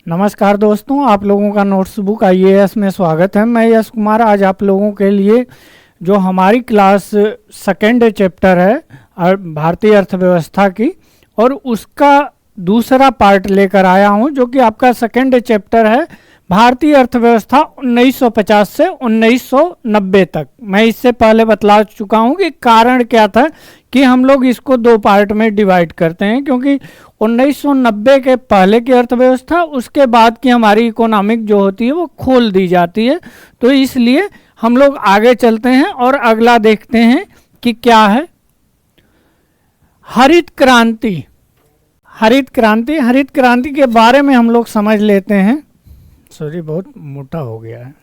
नमस्कार दोस्तों, आप लोगों का नोट्स बुक आईएएस में स्वागत है। मैं यश कुमार आज आप लोगों के लिए जो हमारी क्लास सेकेंड चैप्टर है भारतीय अर्थव्यवस्था की और उसका दूसरा पार्ट लेकर आया हूं, जो कि आपका सेकेंड चैप्टर है भारतीय अर्थव्यवस्था 1950 से 1990 तक। मैं इससे पहले बतला चुका हूं कि कारण क्या था कि हम लोग इसको दो पार्ट में डिवाइड करते हैं, क्योंकि 1990 के पहले की अर्थव्यवस्था, उसके बाद की हमारी इकोनॉमिक जो होती है वो खोल दी जाती है। तो इसलिए हम लोग आगे चलते हैं और अगला देखते हैं कि क्या है हरित क्रांति। हरित क्रांति के बारे में हम लोग समझ लेते हैं। सॉरी, बहुत मोटा हो गया है।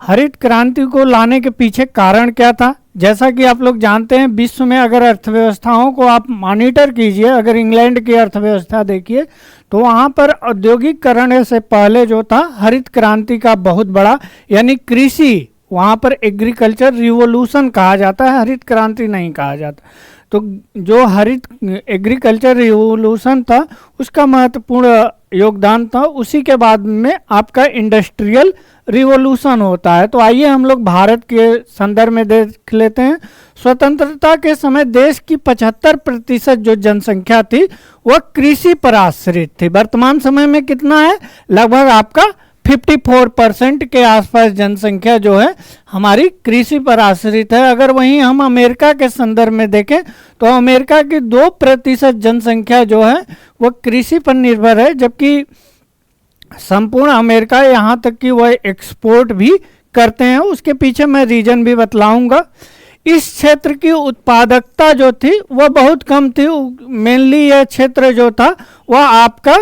हरित क्रांति को लाने के पीछे कारण क्या था? जैसा कि आप लोग जानते हैं, विश्व में अगर अर्थव्यवस्थाओं को आप मॉनिटर कीजिए, अगर इंग्लैंड की अर्थव्यवस्था देखिए तो वहाँ पर औद्योगिकरण से पहले जो था हरित क्रांति का बहुत बड़ा, यानी कृषि, वहाँ पर एग्रीकल्चर रिवोल्यूशन कहा जाता है, हरित क्रांति नहीं कहा जाता। तो जो हरित एग्रीकल्चर रिवोल्यूशन था उसका महत्वपूर्ण योगदान था। उसी के बाद में आपका इंडस्ट्रियल रिवोल्यूशन होता है। तो आइए हम लोग भारत के संदर्भ में देख लेते हैं। स्वतंत्रता के समय देश की 75% जो जनसंख्या थी वह कृषि पर आश्रित थी। वर्तमान समय में कितना है? लगभग आपका 54% के आसपास जनसंख्या जो है हमारी कृषि पर आश्रित है। अगर वहीं हम अमेरिका के संदर्भ में देखें तो अमेरिका की 2% जनसंख्या जो है वह कृषि पर निर्भर है, जबकि संपूर्ण अमेरिका यहाँ तक कि वह एक्सपोर्ट भी करते हैं। उसके पीछे मैं रीजन भी बतलाऊंगा। इस क्षेत्र की उत्पादकता जो थी वह बहुत कम थी। मेनली यह क्षेत्र जो था वह आपका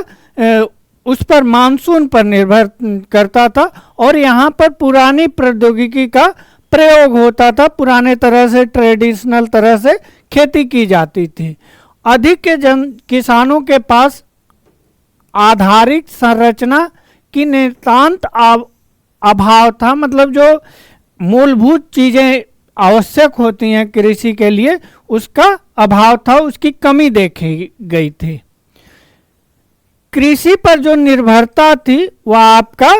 उस पर मानसून पर निर्भर करता था और यहाँ पर पुरानी प्रौद्योगिकी का प्रयोग होता था। पुराने तरह से, ट्रेडिशनल तरह से खेती की जाती थी। अधिक के किसानों के पास आधारिक संरचना की नितांत अभाव था। मतलब जो मूलभूत चीज़ें आवश्यक होती हैं कृषि के लिए, उसका अभाव था, उसकी कमी देखी गई थी। कृषि पर जो निर्भरता थी वह आपका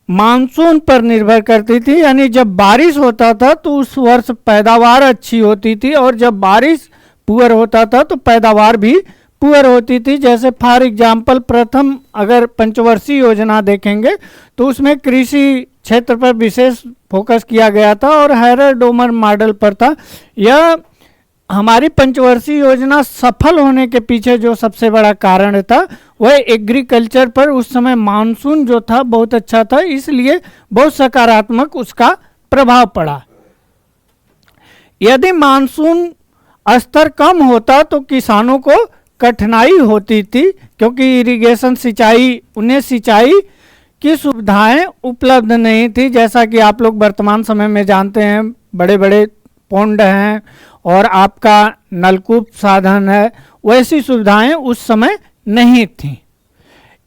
मानसून पर निर्भर करती थी, यानी जब बारिश होता था तो उस वर्ष पैदावार अच्छी होती थी और जब बारिश पुअर होता था तो पैदावार भी पुअर होती थी। जैसे फॉर एग्जाम्पल प्रथम अगर पंचवर्षीय योजना देखेंगे तो उसमें कृषि क्षेत्र पर विशेष फोकस किया गया था और हैरर डोमर मॉडल पर था। यह हमारी पंचवर्षीय योजना सफल होने के पीछे जो सबसे बड़ा कारण था वह एग्रीकल्चर पर उस समय मानसून जो था बहुत अच्छा था, इसलिए बहुत सकारात्मक उसका प्रभाव पड़ा। यदि मानसून स्तर कम होता तो किसानों को कठिनाई होती थी, क्योंकि इरिगेशन उन्हें सिंचाई की सुविधाएं उपलब्ध नहीं थी। जैसा कि आप लोग वर्तमान समय में जानते हैं, बड़े बड़े पौंड हैं और आपका नलकूप साधन है, वैसी सुविधाएं उस समय नहीं थी।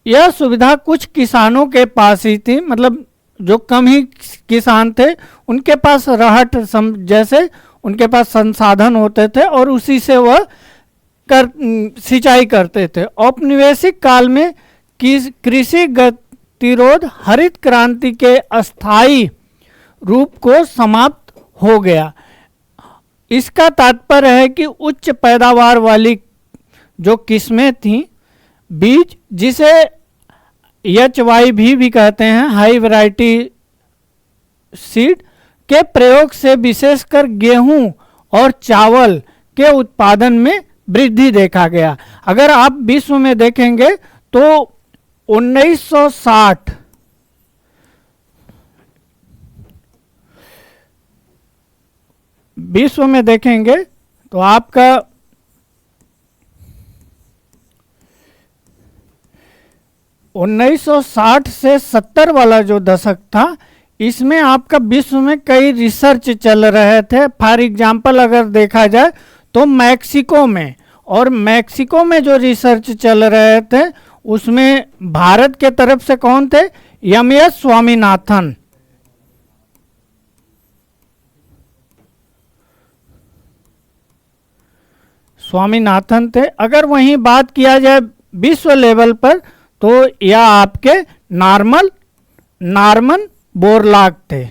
यह सुविधा कुछ किसानों के पास ही थी, मतलब जो कम ही किसान थे उनके पास जैसे उनके पास संसाधन होते थे और उसी से वह सिंचाई करते थे। औपनिवेशिक काल में कृषि गतिरोध हरित क्रांति के अस्थायी रूप को समाप्त हो गया। इसका तात्पर्य है कि उच्च पैदावार वाली जो किस्में थीं, बीज जिसे HYV भी कहते हैं, हाई वैरायटी सीड के प्रयोग से विशेषकर गेहूं और चावल के उत्पादन में वृद्धि देखा गया। अगर आप विश्व में देखेंगे तो 1960 विश्व में देखेंगे तो आपका 1960 से 70 वाला जो दशक था, इसमें आपका विश्व में कई रिसर्च चल रहे थे। फॉर एग्जाम्पल अगर देखा जाए तो मैक्सिको में जो रिसर्च चल रहे थे उसमें भारत के तरफ से कौन थे? MS स्वामीनाथन थे। अगर वहीं बात किया जाए विश्व लेवल पर, तो यह आपके नॉर्मन बोरलॉग थे।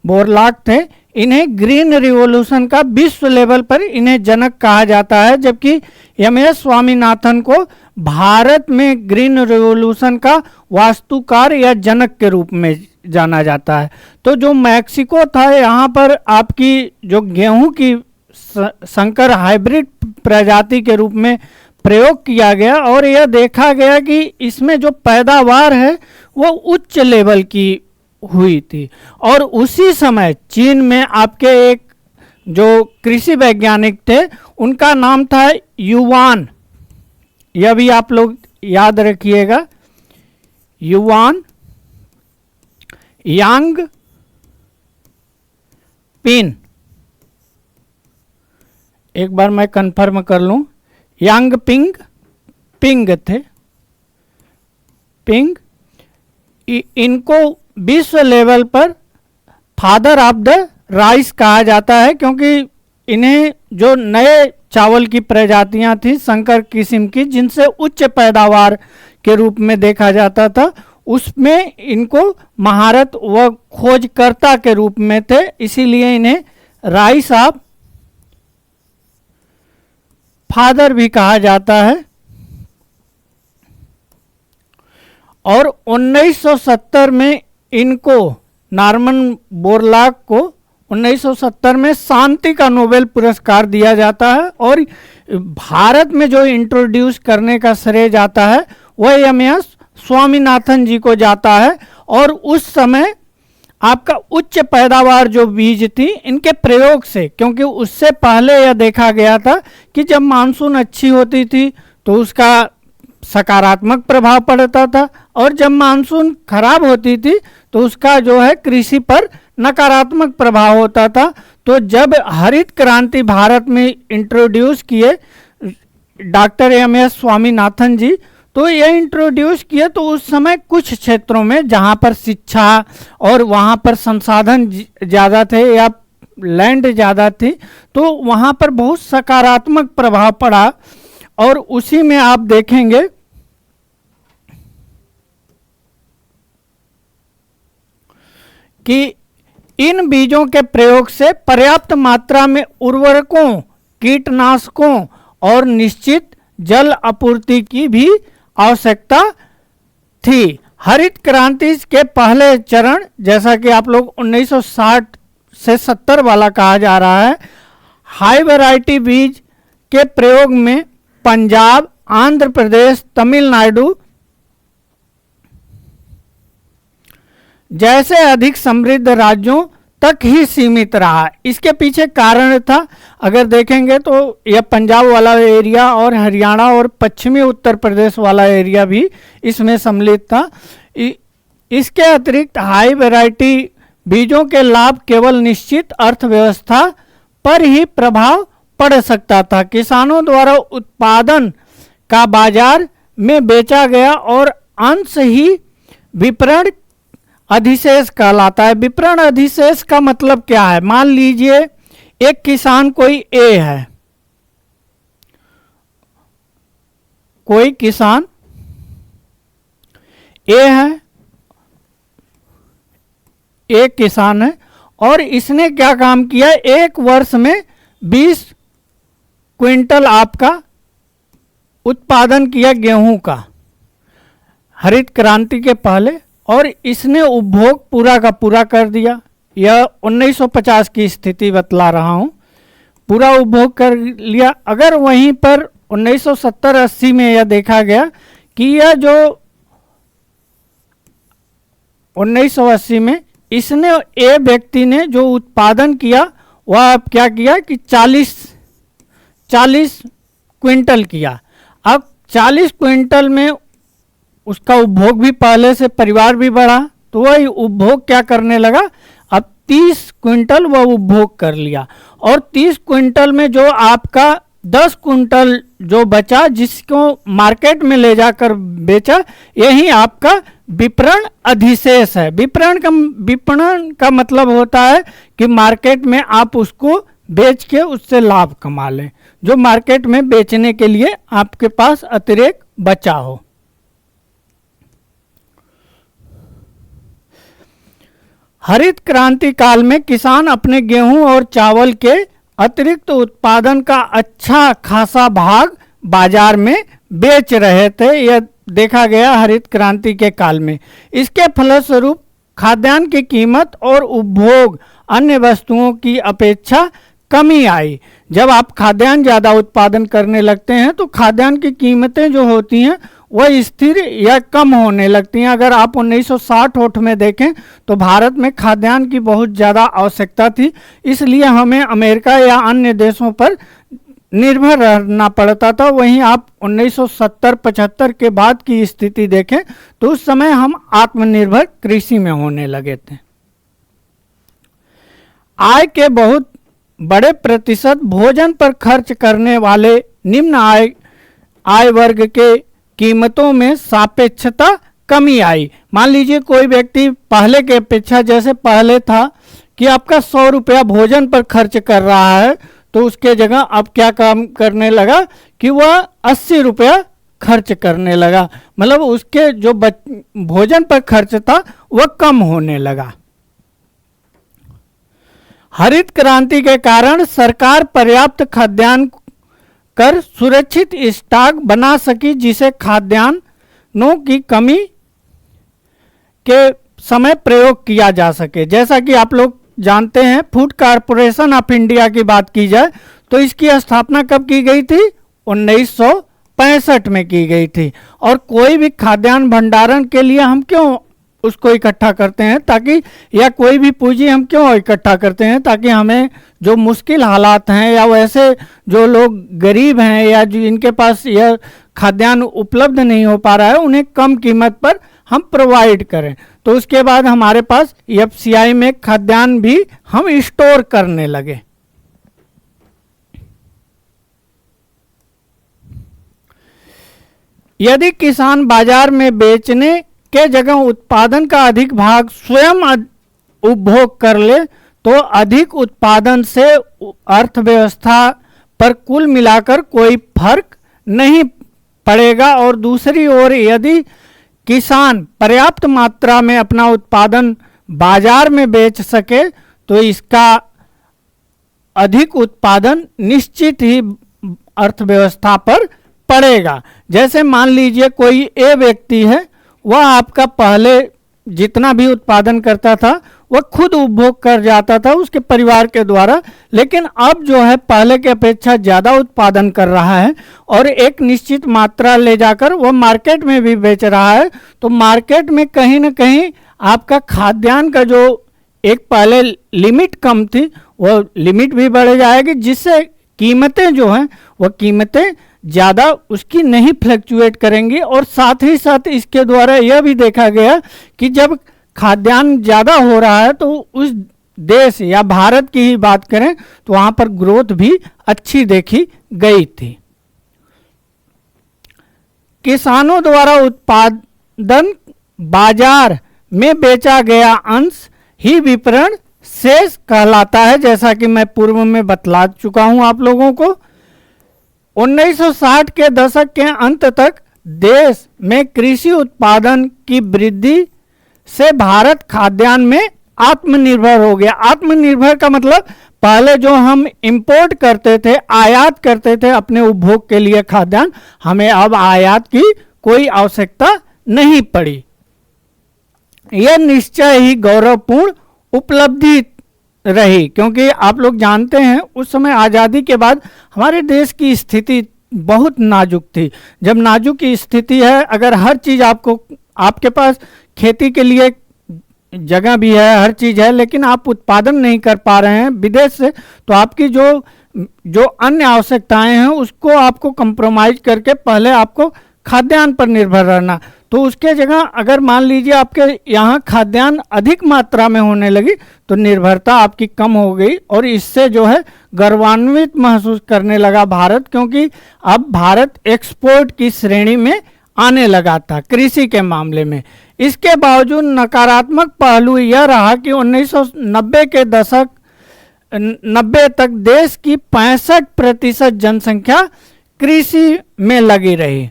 बोरलॉग थे। इन्हें ग्रीन रिवॉल्यूशन का विश्व लेवल पर इन्हें जनक कहा जाता है, जबकि एम.एस. स्वामीनाथन को भारत में ग्रीन रिवॉल्यूशन का वास्तुकार या जनक के रूप में जाना जाता है। तो जो मैक्सिको था, यहाँ पर आपकी जो गेहूं की संकर हाइब्रिड प्रजाति के रूप में प्रयोग किया गया और यह देखा गया कि इसमें जो पैदावार है वो उच्च लेवल की हुई थी। और उसी समय चीन में आपके एक जो कृषि वैज्ञानिक थे, उनका नाम था युवान, यह भी आप लोग याद रखिएगा, युवान यांग पिन, एक बार मैं कंफर्म कर लूं, यांग पिंग थे, पिंग। इनको विश्व लेवल पर फादर ऑफ द राइस कहा जाता है, क्योंकि इन्हें जो नए चावल की प्रजातियां थी संकर किस्म की, जिनसे उच्च पैदावार के रूप में देखा जाता था, उसमें इनको महारत व खोजकर्ता के रूप में थे, इसीलिए इन्हें राइस ऑफ फादर भी कहा जाता है। और 1970 में इनको, नॉर्मन बोरलॉग को 1970 में शांति का नोबेल पुरस्कार दिया जाता है। और भारत में जो इंट्रोड्यूस करने का श्रेय जाता है वह एम.एस. स्वामीनाथन जी को जाता है। और उस समय आपका उच्च पैदावार जो बीज थी इनके प्रयोग से, क्योंकि उससे पहले यह देखा गया था कि जब मानसून अच्छी होती थी तो उसका सकारात्मक प्रभाव पड़ता था, और जब मानसून खराब होती थी तो उसका जो है कृषि पर नकारात्मक प्रभाव होता था। तो जब हरित क्रांति भारत में इंट्रोड्यूस किए डॉक्टर एम.एस. स्वामीनाथन जी, तो ये इंट्रोड्यूस किए, तो उस समय कुछ क्षेत्रों में जहाँ पर शिक्षा और वहाँ पर संसाधन ज़्यादा थे या लैंड ज़्यादा थी, तो वहाँ पर बहुत सकारात्मक प्रभाव पड़ा। और उसी में आप देखेंगे कि इन बीजों के प्रयोग से पर्याप्त मात्रा में उर्वरकों, कीटनाशकों और निश्चित जल आपूर्ति की भी आवश्यकता थी। हरित क्रांति के पहले चरण, जैसा कि आप लोग 1960 से 70 वाला कहा जा रहा है, हाई वैरायटी बीज के प्रयोग में पंजाब, आंध्र प्रदेश, तमिलनाडु जैसे अधिक समृद्ध राज्यों तक ही सीमित रहा। इसके पीछे कारण था, अगर देखेंगे तो यह पंजाब वाला एरिया और हरियाणा और पश्चिमी उत्तर प्रदेश वाला एरिया भी इसमें सम्मिलित था। इसके अतिरिक्त हाई वैरायटी बीजों के लाभ केवल निश्चित अर्थव्यवस्था पर ही प्रभाव पड़ सकता था। किसानों द्वारा उत्पादन का बाजार में बेचा गया और अंश ही विपणन अधिशेष कहलाता है। विपणन अधिशेष का मतलब क्या है? मान लीजिए एक किसान कोई ए है, कोई किसान ए है, एक किसान है और इसने क्या काम किया, एक वर्ष में 20 क्विंटल आपका उत्पादन किया गेहूं का हरित क्रांति के पहले, और इसने उपभोग पूरा का पूरा कर दिया। यह 1950 की स्थिति बतला रहा हूं, पूरा उपभोग कर लिया। अगर वहीं पर 1970-80 में यह देखा गया कि यह जो 1980 में इसने ए व्यक्ति ने जो उत्पादन किया वह अब क्या किया कि 40 क्विंटल किया। अब 40 क्विंटल में उसका उपभोग भी पहले से, परिवार भी बढ़ा, तो वह उपभोग क्या करने लगा, अब 30 क्विंटल वह उपभोग कर लिया। और 30 क्विंटल में जो आपका 10 क्विंटल जो बचा, जिसको मार्केट में ले जाकर बेचा, यही आपका विपणन अधिशेष है। विपणन का मतलब होता है कि मार्केट में आप उसको बेच के उससे लाभ कमा लें, जो मार्केट में बेचने के लिए आपके पास अतिरिक्त बचा हो। हरित क्रांति काल में किसान अपने गेहूं और चावल के अतिरिक्त उत्पादन का अच्छा खासा भाग बाजार में बेच रहे थे। यह देखा गया हरित क्रांति के काल में। इसके फलस्वरूप खाद्यान्न की कीमत और उपभोग अन्य वस्तुओं की अपेक्षा कमी आई। जब आप खाद्यान्न ज़्यादा उत्पादन करने लगते हैं तो खाद्यान्न की कीमतें जो होती हैं वह स्थिर या कम होने लगती हैं। अगर आप 1960 में देखें तो भारत में खाद्यान्न की बहुत ज़्यादा आवश्यकता थी, इसलिए हमें अमेरिका या अन्य देशों पर निर्भर रहना पड़ता था। वहीं आप 1970-75 के बाद की स्थिति देखें तो उस समय हम आत्मनिर्भर कृषि में होने लगे थे। आय के बहुत बड़े प्रतिशत भोजन पर खर्च करने वाले निम्न आय वर्ग के कीमतों में सापेक्षता कमी आई। मान लीजिए कोई व्यक्ति पहले के अपेक्षा, जैसे पहले था कि आपका 100 रुपया भोजन पर खर्च कर रहा है, तो उसके जगह अब क्या काम करने लगा कि वह 80 रुपया खर्च करने लगा। मतलब उसके जो भोजन पर खर्च था वह कम होने लगा। हरित क्रांति के कारण सरकार पर्याप्त खाद्यान्न कर सुरक्षित स्टॉक बना सकी, जिसे खाद्यान्नों की कमी के समय प्रयोग किया जा सके। जैसा कि आप लोग जानते हैं, फूड कॉरपोरेशन ऑफ इंडिया की बात की जाए तो इसकी स्थापना कब की गई थी? 1965 में की गई थी। और कोई भी खाद्यान्न भंडारण के लिए हम क्यों उसको इकट्ठा करते हैं, ताकि या कोई भी पूंजी हम क्यों इकट्ठा करते हैं, ताकि हमें जो मुश्किल हालात हैं या वैसे जो लोग गरीब हैं या जिनके पास यह खाद्यान्न उपलब्ध नहीं हो पा रहा है, उन्हें कम कीमत पर हम प्रोवाइड करें। तो उसके बाद हमारे पास एफसीआई में खाद्यान्न भी हम स्टोर करने लगे। यदि किसान बाजार में बेचने के जगह उत्पादन का अधिक भाग स्वयं उपभोग कर ले तो अधिक उत्पादन से अर्थव्यवस्था पर कुल मिलाकर कोई फर्क नहीं पड़ेगा। और दूसरी ओर यदि किसान पर्याप्त मात्रा में अपना उत्पादन बाजार में बेच सके तो इसका अधिक उत्पादन निश्चित ही अर्थव्यवस्था पर पड़ेगा। जैसे मान लीजिए कोई ए व्यक्ति है, वह आपका पहले जितना भी उत्पादन करता था वह खुद उपभोग कर जाता था उसके परिवार के द्वारा, लेकिन अब जो है पहले के अपेक्षा ज़्यादा उत्पादन कर रहा है और एक निश्चित मात्रा ले जाकर वह मार्केट में भी बेच रहा है। तो मार्केट में कहीं ना कहीं आपका खाद्यान्न का जो एक पहले लिमिट कम थी वह लिमिट भी बढ़ जाएगी, जिससे कीमतें जो हैं वह कीमतें ज़्यादा उसकी नहीं फ्लक्चुएट करेंगी। और साथ ही साथ इसके द्वारा यह भी देखा गया कि जब खाद्यान्न ज़्यादा हो रहा है तो उस देश या भारत की ही बात करें तो वहाँ पर ग्रोथ भी अच्छी देखी गई थी। किसानों द्वारा उत्पादन बाजार में बेचा गया अंश ही विपणन शेष कहलाता है, जैसा कि मैं पूर्व में बतला चुका हूं आप लोगों को। 1960 के दशक के अंत तक देश में कृषि उत्पादन की वृद्धि से भारत खाद्यान्न में आत्मनिर्भर हो गया। आत्मनिर्भर का मतलब पहले जो हम इंपोर्ट करते थे, आयात करते थे अपने उपभोग के लिए खाद्यान्न, हमें अब आयात की कोई आवश्यकता नहीं पड़ी। यह निश्चय ही गौरवपूर्ण उपलब्धि रही, क्योंकि आप लोग जानते हैं उस समय आज़ादी के बाद हमारे देश की स्थिति बहुत नाजुक थी। जब नाजुक की स्थिति है, अगर हर चीज़ आपके पास खेती के लिए जगह भी है, हर चीज़ है, लेकिन आप उत्पादन नहीं कर पा रहे हैं विदेश से, तो आपकी जो अन्य आवश्यकताएं हैं उसको आपको कंप्रोमाइज करके पहले आपको खाद्यान्न पर निर्भर रहना। तो उसके जगह अगर मान लीजिए आपके यहाँ खाद्यान्न अधिक मात्रा में होने लगी तो निर्भरता आपकी कम हो गई, और इससे जो है गर्वान्वित महसूस करने लगा भारत, क्योंकि अब भारत एक्सपोर्ट की श्रेणी में आने लगा था कृषि के मामले में। इसके बावजूद नकारात्मक पहलू यह रहा कि 1990 के दशक 90 तक देश की 65% जनसंख्या कृषि में लगी रही।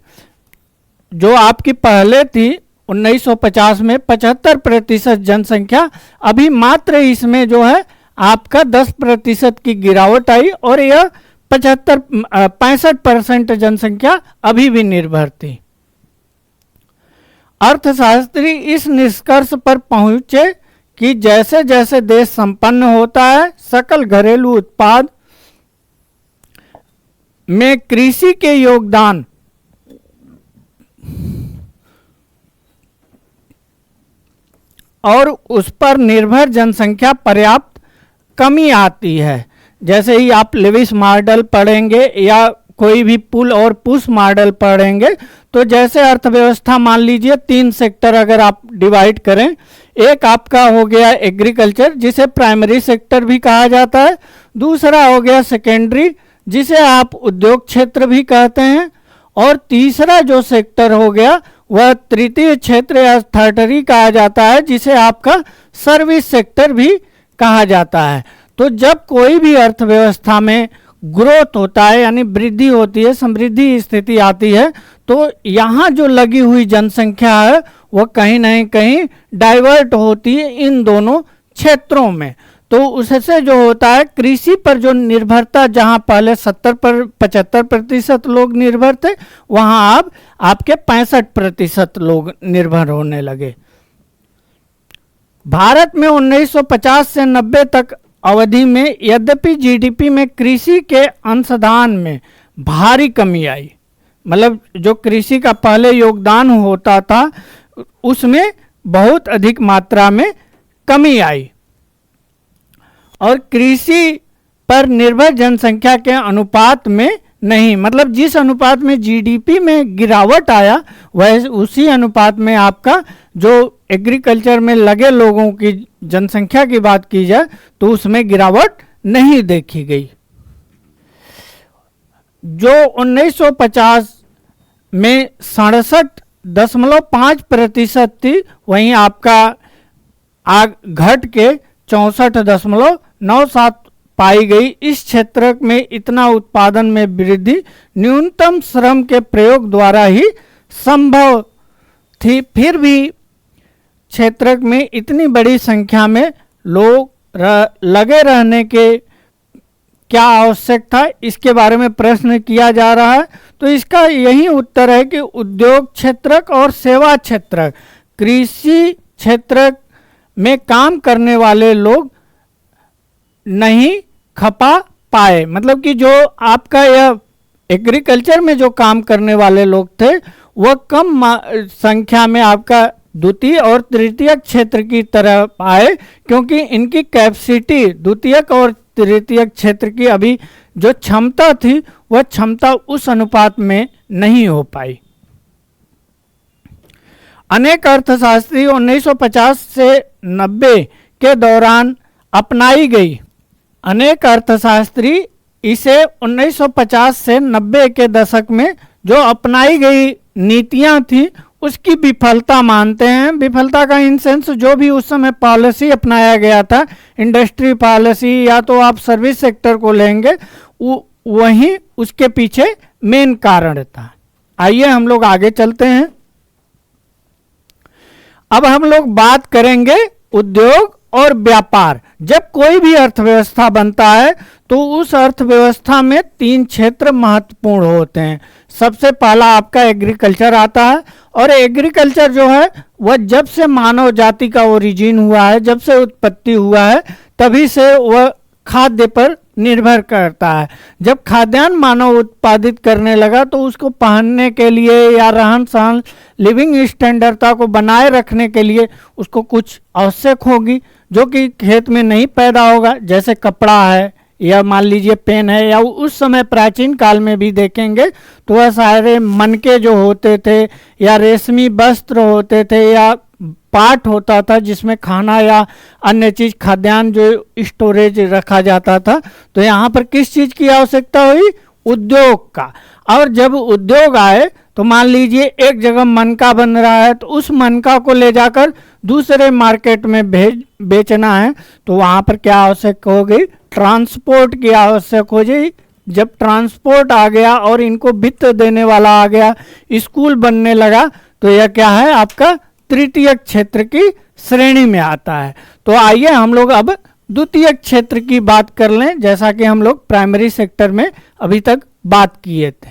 जो आपकी पहले थी 1950 में 75% जनसंख्या, अभी मात्र इसमें जो है आपका 10% की गिरावट आई और यह 65% जनसंख्या अभी भी निर्भर थी। अर्थशास्त्री इस निष्कर्ष पर पहुंचे कि जैसे जैसे देश संपन्न होता है, सकल घरेलू उत्पाद में कृषि के योगदान और उस पर निर्भर जनसंख्या पर्याप्त कमी आती है। जैसे ही आप लेविस मॉडल पढ़ेंगे या कोई भी पुल और पुश मॉडल पढ़ेंगे, तो जैसे अर्थव्यवस्था मान लीजिए 3 सेक्टर अगर आप डिवाइड करें, एक आपका हो गया एग्रीकल्चर जिसे प्राइमरी सेक्टर भी कहा जाता है, दूसरा हो गया सेकेंडरी जिसे आप उद्योग क्षेत्र भी कहते हैं, और तीसरा जो सेक्टर हो गया वह तृतीय क्षेत्र या थर्डरी कहा जाता है जिसे आपका सर्विस सेक्टर भी कहा जाता है। तो जब कोई भी अर्थव्यवस्था में ग्रोथ होता है यानी वृद्धि होती है, समृद्धि स्थिति आती है, तो यहाँ जो लगी हुई जनसंख्या है वह कहीं ना कहीं डाइवर्ट होती है इन दोनों क्षेत्रों में। तो उससे जो होता है कृषि पर जो निर्भरता, जहाँ पहले 75% लोग निर्भर थे, वहाँ अब आपके 65% लोग निर्भर होने लगे। भारत में 1950 से 90 तक अवधि में यद्यपि जीडीपी में कृषि के अंशदान में भारी कमी आई, मतलब जो कृषि का पहले योगदान होता था उसमें बहुत अधिक मात्रा में कमी आई, और कृषि पर निर्भर जनसंख्या के अनुपात में नहीं, मतलब जिस अनुपात में जीडीपी में गिरावट आया वह उसी अनुपात में आपका जो एग्रीकल्चर में लगे लोगों की जनसंख्या की बात की जाए तो उसमें गिरावट नहीं देखी गई। जो 1950 में 67.5% थी, वहीं आपका घट के 64.97 पाई गई। इस क्षेत्र में इतना उत्पादन में वृद्धि न्यूनतम श्रम के प्रयोग द्वारा ही संभव थी। फिर भी क्षेत्र में इतनी बड़ी संख्या में लोग लगे रहने के क्या आवश्यक था, इसके बारे में प्रश्न किया जा रहा है। तो इसका यही उत्तर है कि उद्योग क्षेत्र और सेवा क्षेत्र, कृषि क्षेत्र में काम करने वाले लोग नहीं खपा पाए, मतलब कि जो आपका यह एग्रीकल्चर में जो काम करने वाले लोग थे वह कम संख्या में आपका द्वितीय और तृतीय क्षेत्र की तरफ आए, क्योंकि इनकी कैपेसिटी द्वितीयक और तृतीय क्षेत्र की अभी जो क्षमता थी वह क्षमता उस अनुपात में नहीं हो पाई। अनेक अर्थशास्त्री 1950 से 90 के दौरान अपनाई गई, अनेक अर्थशास्त्री इसे 1950 से 90 के दशक में जो अपनाई गई नीतियां थी उसकी विफलता मानते हैं। विफलता का इन सेंस जो भी उस समय पॉलिसी अपनाया गया था, इंडस्ट्री पॉलिसी या तो आप सर्विस सेक्टर को लेंगे, वही उसके पीछे मेन कारण था। आइए हम लोग आगे चलते हैं। अब हम लोग बात करेंगे उद्योग और व्यापार। जब कोई भी अर्थव्यवस्था बनता है तो उस अर्थव्यवस्था में 3 क्षेत्र महत्वपूर्ण होते हैं। सबसे पहला आपका एग्रीकल्चर आता है, और एग्रीकल्चर जो है वह जब से मानव जाति का ओरिजिन हुआ है, जब से उत्पत्ति हुआ है, तभी से वह खाद्य पर निर्भर करता है। जब खाद्यान्न मानव उत्पादित करने लगा तो उसको पहनने के लिए या रहन सहन लिविंग स्टैंडर्डता को बनाए रखने के लिए उसको कुछ आवश्यक होगी जो कि खेत में नहीं पैदा होगा, जैसे कपड़ा है या मान लीजिए पेन है, या उस समय प्राचीन काल में भी देखेंगे तो वह सारे मनके जो होते थे या रेशमी वस्त्र होते थे या पाट होता था जिसमें खाना या अन्य चीज खाद्यान्न जो स्टोरेज रखा जाता था। तो यहाँ पर किस चीज की आवश्यकता हुई? उद्योग का। और जब उद्योग आए तो मान लीजिए एक जगह मनका बन रहा है, तो उस मनका को ले जाकर दूसरे मार्केट में बेचना है, तो वहाँ पर क्या आवश्यक होगी, ट्रांसपोर्ट की आवश्यक हो जाएगी। जब ट्रांसपोर्ट आ गया और इनको वित्त देने वाला आ गया, स्कूल बनने लगा, तो यह क्या है, आपका तृतीय क्षेत्र की श्रेणी में आता है। तो आइए हम लोग अब द्वितीय क्षेत्र की बात कर लें, जैसा कि हम लोग प्राइमरी सेक्टर में अभी तक बात किए थे।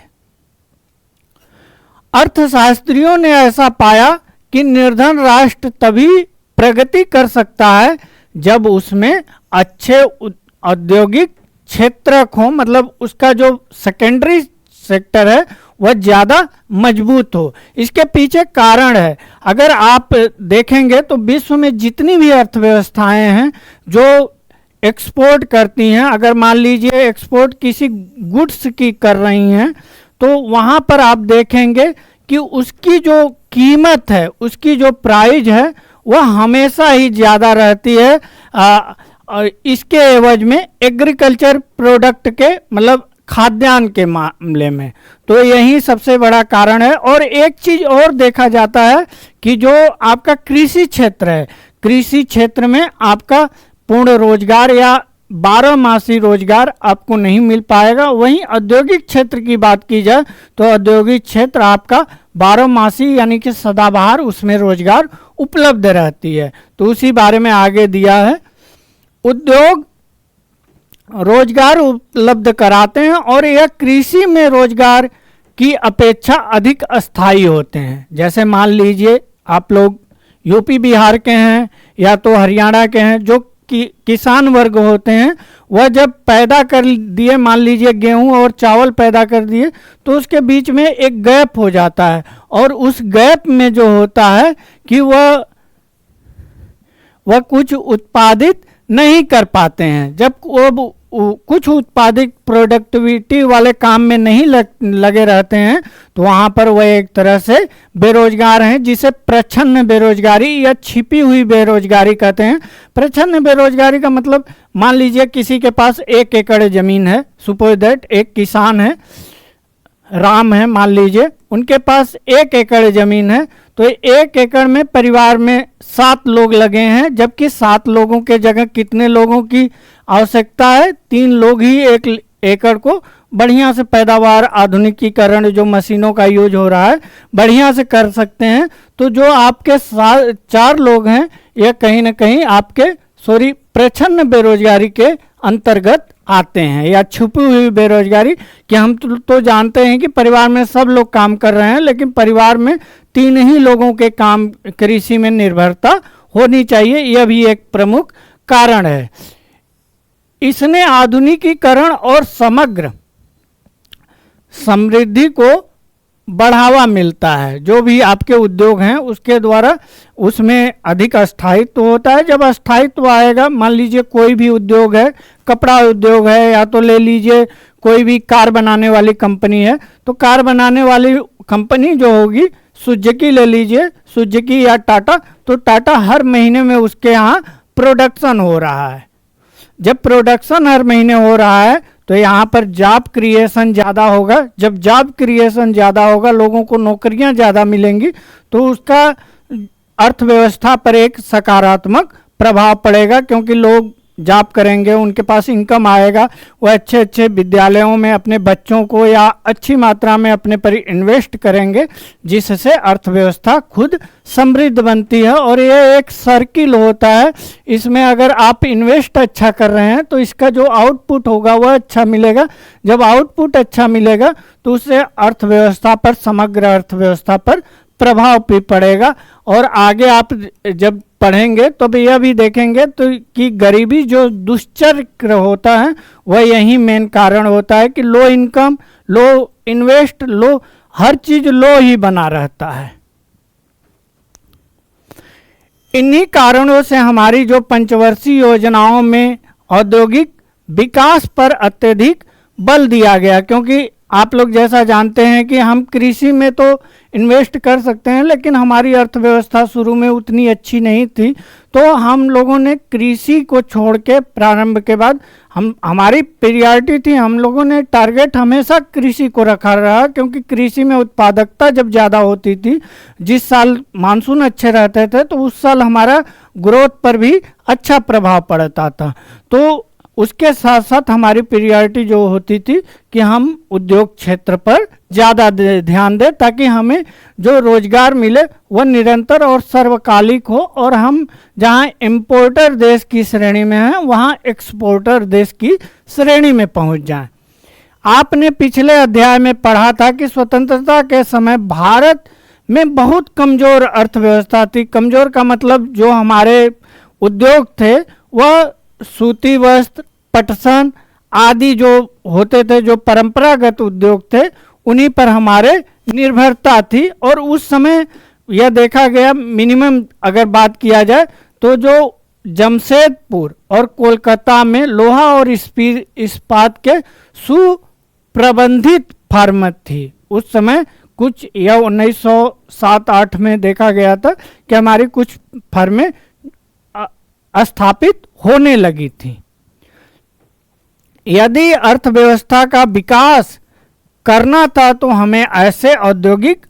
अर्थशास्त्रियों ने ऐसा पाया कि निर्धन राष्ट्र तभी प्रगति कर सकता है जब उसमें अच्छे औद्योगिक क्षेत्रक हो, मतलब उसका जो सेकेंडरी सेक्टर है वह ज़्यादा मजबूत हो। इसके पीछे कारण है, अगर आप देखेंगे तो विश्व में जितनी भी अर्थव्यवस्थाएं हैं जो एक्सपोर्ट करती हैं, अगर मान लीजिए एक्सपोर्ट किसी गुड्स की कर रही हैं, तो वहाँ पर आप देखेंगे कि उसकी जो कीमत है, उसकी जो प्राइस है, वह हमेशा ही ज़्यादा रहती है इसके एवज में एग्रीकल्चर प्रोडक्ट के, मतलब खाद्यान्न के मामले में। तो यही सबसे बड़ा कारण है। और एक चीज़ और देखा जाता है कि जो आपका कृषि क्षेत्र है, कृषि क्षेत्र में आपका पूर्ण रोजगार या 12 मासी रोजगार आपको नहीं मिल पाएगा। वहीं औद्योगिक क्षेत्र की बात की जाए तो औद्योगिक क्षेत्र आपका 12 मासी यानी कि सदाबहार उसमें रोजगार उपलब्ध रहती है। तो उसी बारे में आगे दिया है, उद्योग रोजगार उपलब्ध कराते हैं और यह कृषि में रोजगार की अपेक्षा अधिक अस्थायी होते हैं। जैसे मान लीजिए आप लोग यूपी बिहार के हैं या तो हरियाणा के हैं, जो किसान वर्ग होते हैं, वह जब पैदा कर दिए, मान लीजिए गेहूं और चावल पैदा कर दिए, तो उसके बीच में एक गैप हो जाता है और उस गैप में जो होता है कि वह कुछ उत्पादित नहीं कर पाते हैं। जब वो कुछ उत्पादित प्रोडक्टिविटी वाले काम में नहीं लगे रहते हैं, तो वहाँ पर वह एक तरह से बेरोजगार हैं, जिसे प्रच्छन्न बेरोजगारी या छिपी हुई बेरोजगारी कहते हैं। प्रच्छन्न बेरोजगारी का मतलब, मान लीजिए किसी के पास 1 एकड़ ज़मीन है, सपोज दैट एक किसान है, राम है मान लीजिए, उनके पास 1 एकड़ ज़मीन है, तो 1 एकड़ में परिवार में 7 लोग लगे हैं, जबकि 7 लोगों के जगह कितने लोगों की आवश्यकता है, 3 लोग ही 1 एकड़ को बढ़िया से पैदावार, आधुनिकीकरण जो मशीनों का यूज हो रहा है, बढ़िया से कर सकते हैं। तो जो आपके 4 लोग हैं, यह कहीं ना कहीं आपके प्रच्छन्न बेरोजगारी के अंतर्गत आते हैं, या छुपी हुई बेरोजगारी, कि हम तो जानते हैं कि परिवार में सब लोग काम कर रहे हैं, लेकिन परिवार में 3 ही लोगों के काम कृषि में निर्भरता होनी चाहिए। यह भी एक प्रमुख कारण है। इसने आधुनिकीकरण और समग्र समृद्धि को बढ़ावा मिलता है। जो भी आपके उद्योग हैं उसके द्वारा उसमें अधिक स्थायित्व होता है। जब स्थायित्व आएगा, मान लीजिए कोई भी उद्योग है, कपड़ा उद्योग है, या तो ले लीजिए कोई भी कार बनाने वाली कंपनी है, तो कार बनाने वाली कंपनी जो होगी, सुजुकी ले लीजिए, सुजुकी या टाटा, तो टाटा हर महीने में उसके यहाँ प्रोडक्शन हो रहा है। जब प्रोडक्शन हर महीने हो रहा है तो यहाँ पर जॉब क्रिएशन ज़्यादा होगा। जब जॉब क्रिएशन ज़्यादा होगा, लोगों को नौकरियाँ ज़्यादा मिलेंगी, तो उसका अर्थव्यवस्था पर एक सकारात्मक प्रभाव पड़ेगा, क्योंकि लोग जॉब करेंगे, उनके पास इनकम आएगा, वह अच्छे अच्छे विद्यालयों में अपने बच्चों को या अच्छी मात्रा में अपने पर इन्वेस्ट करेंगे, जिससे अर्थव्यवस्था खुद समृद्ध बनती है। और यह एक सर्किल होता है। इसमें अगर आप इन्वेस्ट अच्छा कर रहे हैं तो इसका जो आउटपुट होगा वह अच्छा मिलेगा। जब आउटपुट अच्छा मिलेगा तो उससे अर्थव्यवस्था पर, समग्र अर्थव्यवस्था पर प्रभाव भी पड़ेगा। और आगे आप जब पढ़ेंगे तो यह भी देखेंगे तो कि गरीबी जो दुष्चक्र होता है वह यही मेन कारण होता है कि लो इनकम, लो इन्वेस्ट, लो हर चीज लो ही बना रहता है। इन्हीं कारणों से हमारी जो पंचवर्षीय योजनाओं में औद्योगिक विकास पर अत्यधिक बल दिया गया, क्योंकि आप लोग जैसा जानते हैं कि हम कृषि में तो इन्वेस्ट कर सकते हैं, लेकिन हमारी अर्थव्यवस्था शुरू में उतनी अच्छी नहीं थी, तो हम लोगों ने कृषि को छोड़ के प्रारंभ के बाद हमारी प्रायोरिटी थी, हम लोगों ने टारगेट हमेशा कृषि को रखा रहा, क्योंकि कृषि में उत्पादकता जब ज़्यादा होती थी, जिस साल मानसून अच्छे रहते थे तो उस साल हमारा ग्रोथ पर भी अच्छा प्रभाव पड़ता था। तो उसके साथ साथ हमारी प्रायोरिटी जो होती थी कि हम उद्योग क्षेत्र पर ज़्यादा ध्यान दें, ताकि हमें जो रोजगार मिले वह निरंतर और सर्वकालिक हो, और हम जहां इंपोर्टर देश की श्रेणी में हैं वहां एक्सपोर्टर देश की श्रेणी में पहुंच जाएं। आपने पिछले अध्याय में पढ़ा था कि स्वतंत्रता के समय भारत में बहुत कमज़ोर अर्थव्यवस्था थी। कमज़ोर का मतलब जो हमारे उद्योग थे वह सूती वस्त्र, पटसन आदि जो होते थे, जो परंपरागत उद्योग थे, उन्हीं पर हमारे निर्भरता थी। और उस समय यह देखा गया, मिनिमम अगर बात किया जाए तो जो जमशेदपुर और कोलकाता में लोहा और इस्पात के सुप्रबंधित फर्म थी। उस समय कुछ यह 1907-8 में देखा गया था कि हमारी कुछ फर्में स्थापित होने लगी थी। यदि अर्थव्यवस्था का विकास करना था तो हमें ऐसे औद्योगिक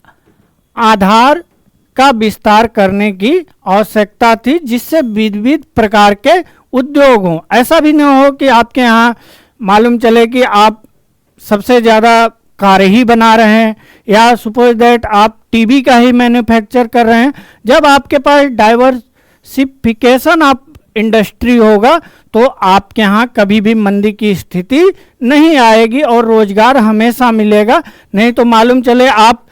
आधार का विस्तार करने की आवश्यकता थी जिससे विविध प्रकार के उद्योग हों। ऐसा भी न हो कि आपके यहाँ मालूम चले कि आप सबसे ज़्यादा कारें ही बना रहे हैं, या सपोज दैट आप टीवी का ही मैन्युफैक्चर कर रहे हैं। जब आपके पास डाइवर्सिफिकेशन ऑफ इंडस्ट्री होगा तो आपके यहाँ कभी भी मंदी की स्थिति नहीं आएगी और रोजगार हमेशा मिलेगा। नहीं तो मालूम चले आप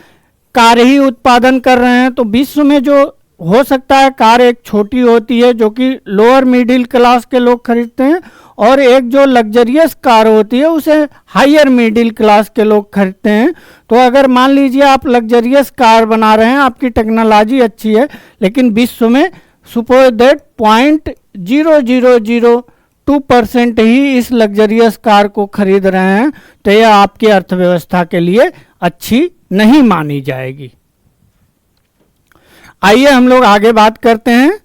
कार ही उत्पादन कर रहे हैं तो विश्व में जो हो सकता है, कार एक छोटी होती है जो कि लोअर मिडिल क्लास के लोग खरीदते हैं, और एक जो लग्जरियस कार होती है उसे हायर मिडिल क्लास के लोग खरीदते हैं। तो अगर मान लीजिए आप लग्जरियस कार बना रहे हैं, आपकी टेक्नोलॉजी अच्छी है, लेकिन विश्व में सपोज दैट 0.0002% ही इस लग्जरियस कार को खरीद रहे हैं, तो यह आपकी अर्थव्यवस्था के लिए अच्छी नहीं मानी जाएगी। आइए हम लोग आगे बात करते हैं।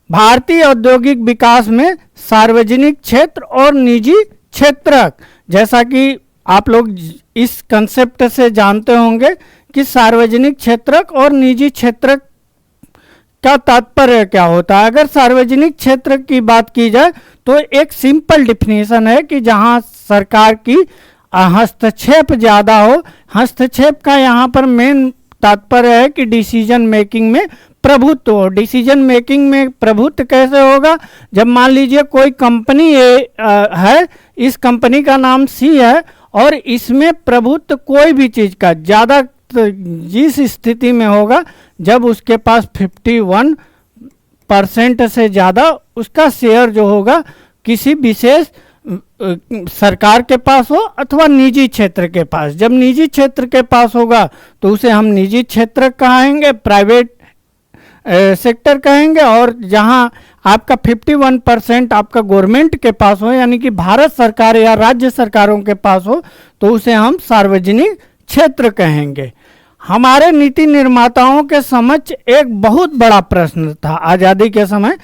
भारतीय औद्योगिक विकास में सार्वजनिक क्षेत्र और निजी क्षेत्रक, जैसा कि आप लोग इस कंसेप्ट से जानते होंगे कि सार्वजनिक क्षेत्रक और निजी क्षेत्रक का तात्पर्य क्या होता है। अगर सार्वजनिक क्षेत्र की बात की जाए तो एक सिंपल डिफिनीशन है कि जहां सरकार की हस्तक्षेप ज़्यादा हो। हस्तक्षेप का यहाँ पर मेन तात्पर्य है कि डिसीजन मेकिंग में प्रभुत्व हो। डिसीजन मेकिंग में प्रभुत्व कैसे होगा? जब मान लीजिए कोई कंपनी है, इस कंपनी का नाम सी है और इसमें प्रभुत्व कोई भी चीज़ का ज़्यादा जिस स्थिति में होगा जब उसके पास 51% से ज़्यादा उसका शेयर जो होगा किसी विशेष सरकार के पास हो अथवा निजी क्षेत्र के पास। जब निजी क्षेत्र के पास होगा तो उसे हम निजी क्षेत्र कहेंगे, प्राइवेट सेक्टर कहेंगे, और जहां आपका 51% आपका गवर्नमेंट के पास हो, यानी कि भारत सरकार या राज्य सरकारों के पास हो, तो उसे हम सार्वजनिक क्षेत्र कहेंगे। हमारे नीति निर्माताओं के समक्ष एक बहुत बड़ा प्रश्न था आज़ादी के समय,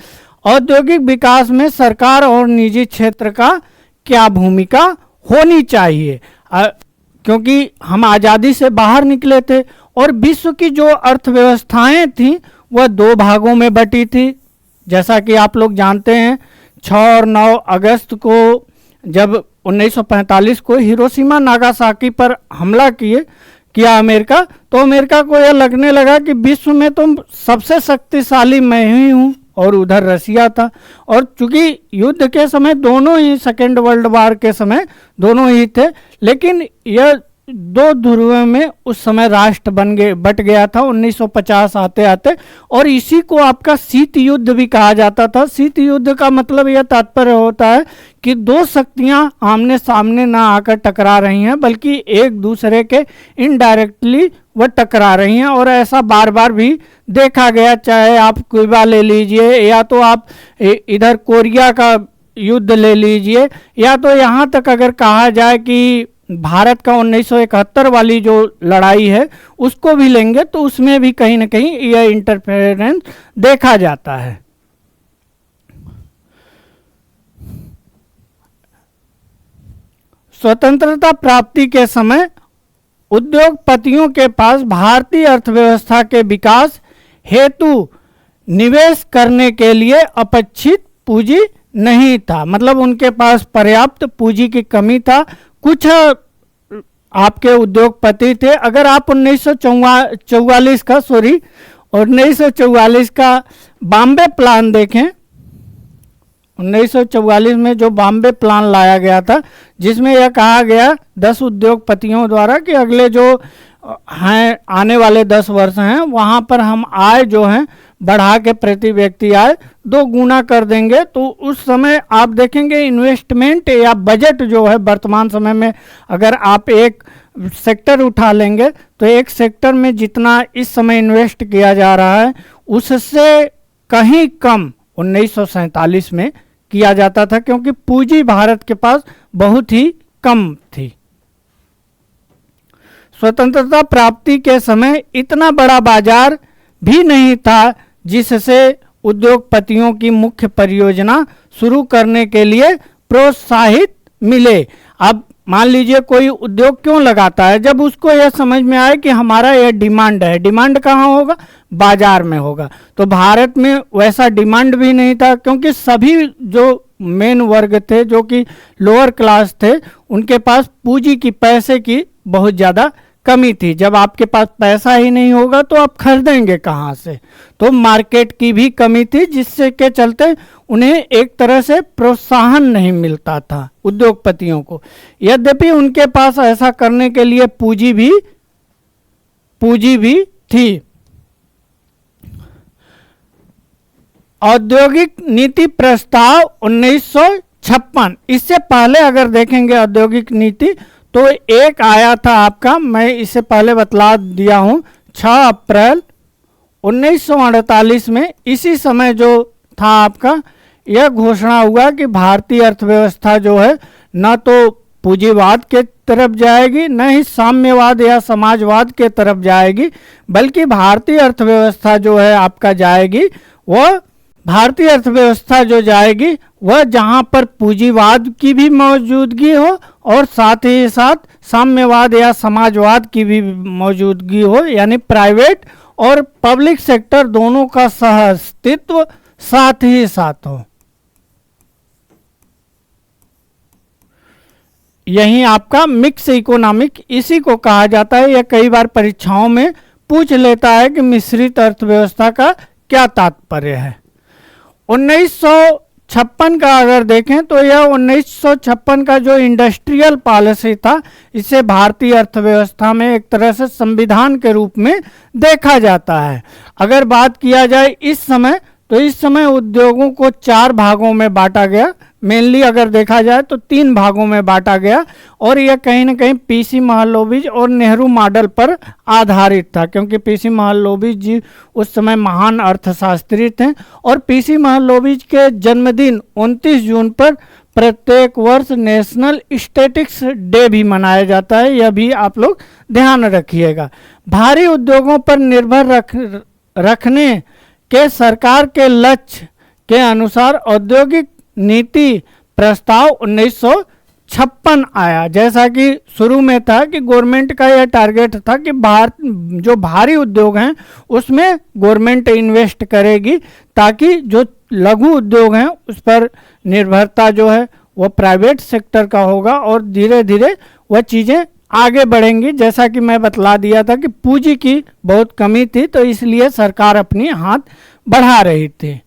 औद्योगिक विकास में सरकार और निजी क्षेत्र का क्या भूमिका होनी चाहिए, क्योंकि हम आज़ादी से बाहर निकले थे और विश्व की जो अर्थव्यवस्थाएं थीं वह दो भागों में बटी थी। जैसा कि आप लोग जानते हैं 6 और 9 अगस्त को जब 1945 को हिरोशिमा नागासाकी पर हमला किया अमेरिका, तो अमेरिका को यह लगने लगा कि विश्व में तो सबसे शक्तिशाली मैं ही हूँ, और उधर रसिया था। और चूंकि युद्ध के समय दोनों ही, सेकेंड वर्ल्ड वार के समय दोनों ही थे, लेकिन यह दो ध्रुवों में उस समय राष्ट्र बट गया था 1950 आते आते, और इसी को आपका शीत युद्ध भी कहा जाता था। शीत युद्ध का मतलब यह तात्पर्य होता है कि दो शक्तियां आमने सामने ना आकर टकरा रही हैं, बल्कि एक दूसरे के इनडायरेक्टली वह टकरा रही हैं, और ऐसा बार बार भी देखा गया। चाहे आप क्यूबा ले लीजिए, या तो आप इधर कोरिया का युद्ध ले लीजिए, या तो यहाँ तक अगर कहा जाए कि भारत का 1971 वाली जो लड़ाई है उसको भी लेंगे तो उसमें भी कहीं ना कहीं यह इंटरफेरेंस देखा जाता है। स्वतंत्रता प्राप्ति के समय उद्योगपतियों के पास भारतीय अर्थव्यवस्था के विकास हेतु निवेश करने के लिए अपेक्षित पूंजी नहीं था, मतलब उनके पास पर्याप्त पूंजी की कमी था। कुछ आपके उद्योगपति थे, अगर आप 1944 का बॉम्बे प्लान देखें, 1944 में जो बॉम्बे प्लान लाया गया था जिसमें यह कहा गया 10 उद्योगपतियों द्वारा कि अगले जो हैं आने वाले 10 वर्ष हैं वहाँ पर हम आय जो है बढ़ा के प्रति व्यक्ति आय 2 गुना कर देंगे। तो उस समय आप देखेंगे इन्वेस्टमेंट या बजट जो है वर्तमान समय में अगर आप एक सेक्टर उठा लेंगे तो एक सेक्टर में जितना इस समय इन्वेस्ट किया जा रहा है उससे कहीं कम 1947 में किया जाता था, क्योंकि पूंजी भारत के पास बहुत ही कम थी। स्वतंत्रता प्राप्ति के समय इतना बड़ा बाजार भी नहीं था जिससे उद्योगपतियों की मुख्य परियोजना शुरू करने के लिए प्रोत्साहित मिले। अब मान लीजिए कोई उद्योग क्यों लगाता है, जब उसको यह समझ में आए कि हमारा यह डिमांड है। डिमांड कहाँ होगा? बाजार में होगा। तो भारत में वैसा डिमांड भी नहीं था, क्योंकि सभी जो मेन वर्ग थे जो कि लोअर क्लास थे उनके पास पूंजी की, पैसे की बहुत ज़्यादा कमी थी। जब आपके पास पैसा ही नहीं होगा तो आप खरीदेंगे कहाँ से? तो मार्केट की भी कमी थी, जिससे के चलते उन्हें एक तरह से प्रोत्साहन नहीं मिलता था उद्योगपतियों को। यद्यपि उनके पास ऐसा करने के लिए पूंजी भी थी। औद्योगिक नीति प्रस्ताव 1956, इससे पहले अगर देखेंगे औद्योगिक नीति तो एक आया था आपका, मैं इससे पहले बतला दिया हूं, 6 अप्रैल 1948 में। इसी समय जो था आपका यह घोषणा हुआ कि भारतीय अर्थव्यवस्था जो है न तो पूंजीवाद के तरफ जाएगी न ही साम्यवाद या समाजवाद के तरफ जाएगी, बल्कि भारतीय अर्थव्यवस्था जो है आपका जाएगी वह भारतीय अर्थव्यवस्था जो जाएगी वह जहां पर पूंजीवाद की भी मौजूदगी हो और साथ ही साथ साम्यवाद या समाजवाद की भी मौजूदगी हो, यानी प्राइवेट और पब्लिक सेक्टर दोनों का सह अस्तित्व साथ ही साथ हो। यही आपका मिक्स इकोनॉमिक इसी को कहा जाता है। यह कई बार परीक्षाओं में पूछ लेता है कि मिश्रित अर्थव्यवस्था का क्या तात्पर्य है। 1956 का अगर देखें तो यह 1956 का जो इंडस्ट्रियल पॉलिसी था इसे भारतीय अर्थव्यवस्था में एक तरह से संविधान के रूप में देखा जाता है। अगर बात किया जाए इस समय तो इस समय उद्योगों को 4 भागों में बांटा गया, मेनली अगर देखा जाए तो 3 भागों में बांटा गया, और यह कहीं ना कहीं पीसी महलनोबिस और नेहरू मॉडल पर आधारित था, क्योंकि पीसी महलनोबिस जी उस समय महान अर्थशास्त्री थे और पीसी महलनोबिस के जन्मदिन 29 जून पर प्रत्येक वर्ष नेशनल स्टैटिस्टिक्स डे भी मनाया जाता है। यह भी आप लोग ध्यान रखिएगा। भारी उद्योगों पर निर्भर रखने के सरकार के लक्ष्य के अनुसार औद्योगिक नीति प्रस्ताव 1956 आया। जैसा कि शुरू में था कि गवर्नमेंट का यह टारगेट था कि जो भारी उद्योग हैं उसमें गवर्नमेंट इन्वेस्ट करेगी, ताकि जो लघु उद्योग हैं उस पर निर्भरता जो है वो प्राइवेट सेक्टर का होगा और धीरे धीरे वह चीज़ें आगे बढ़ेंगी। जैसा कि मैं बतला दिया था कि पूंजी की बहुत कमी थी, तो इसलिए सरकार अपनी हाथ बढ़ा रही थी।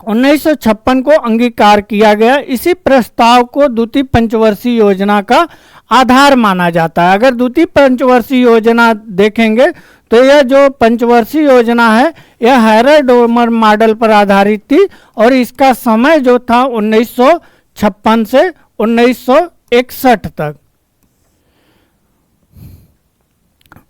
1956 को अंगीकार किया गया। इसी प्रस्ताव को द्वितीय पंचवर्षीय योजना का आधार माना जाता है। अगर द्वितीय पंचवर्षीय योजना देखेंगे तो यह जो पंचवर्षीय योजना है यह हैरर-डोमर मॉडल पर आधारित थी और इसका समय जो था 1956 से 1961 तक।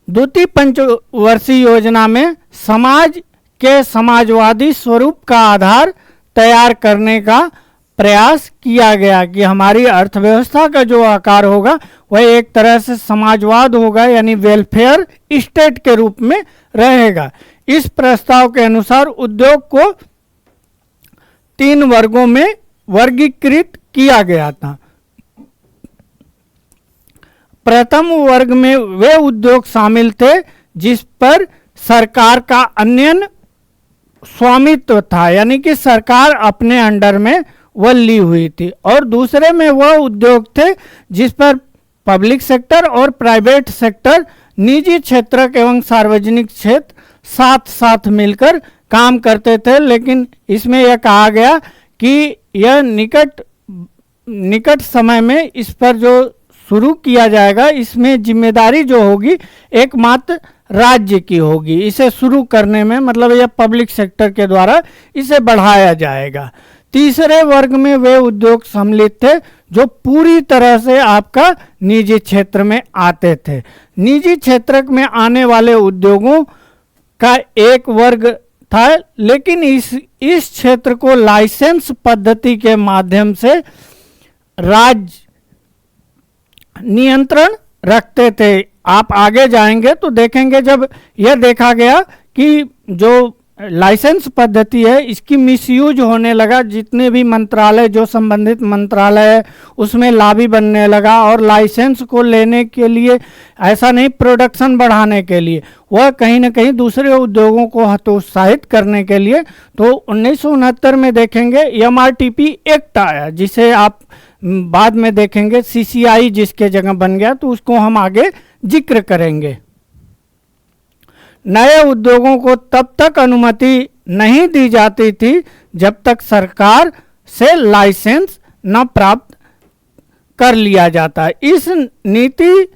द्वितीय पंचवर्षीय योजना में समाज के समाजवादी स्वरूप का आधार तैयार करने का प्रयास किया गया कि हमारी अर्थव्यवस्था का जो आकार होगा वह एक तरह से समाजवाद होगा, यानी वेलफेयर स्टेट के रूप में रहेगा। इस प्रस्ताव के अनुसार उद्योग को 3 वर्गों में वर्गीकृत किया गया था। प्रथम वर्ग में वे उद्योग शामिल थे जिस पर सरकार का अन्यन स्वामित्व था, यानी कि सरकार अपने अंडर में वह ली हुई थी। और दूसरे में वह उद्योग थे जिस पर पब्लिक सेक्टर और प्राइवेट सेक्टर, निजी क्षेत्र एवं सार्वजनिक क्षेत्र साथ साथ मिलकर काम करते थे। लेकिन इसमें यह कहा गया कि यह निकट समय में इस पर जो शुरू किया जाएगा, इसमें जिम्मेदारी जो होगी एकमात्र राज्य की होगी। इसे शुरू करने में मतलब यह पब्लिक सेक्टर के द्वारा इसे बढ़ाया जाएगा। तीसरे वर्ग में वे उद्योग सम्मिलित थे जो पूरी तरह से आपका निजी क्षेत्र में आते थे। निजी क्षेत्र में आने वाले उद्योगों का एक वर्ग था, लेकिन इस क्षेत्र को लाइसेंस पद्धति के माध्यम से राज्य नियंत्रण रखते थे। आप आगे जाएंगे तो देखेंगे, जब यह देखा गया कि जो लाइसेंस पद्धति है इसकी मिसयूज होने लगा, जितने भी मंत्रालय जो संबंधित मंत्रालय है उसमें लाभी बनने लगा, और लाइसेंस को लेने के लिए ऐसा नहीं प्रोडक्शन बढ़ाने के लिए, वह कहीं ना कहीं दूसरे उद्योगों को हतोत्साहित करने के लिए। तो 1969 में देखेंगे MRTP एक्ट आया, जिसे आप बाद में देखेंगे CCI जिसके जगह बन गया, तो उसको हम आगे जिक्र करेंगे। नए उद्योगों को तब तक अनुमति नहीं दी जाती थी जब तक सरकार से लाइसेंस न प्राप्त कर लिया जाता। इस नीति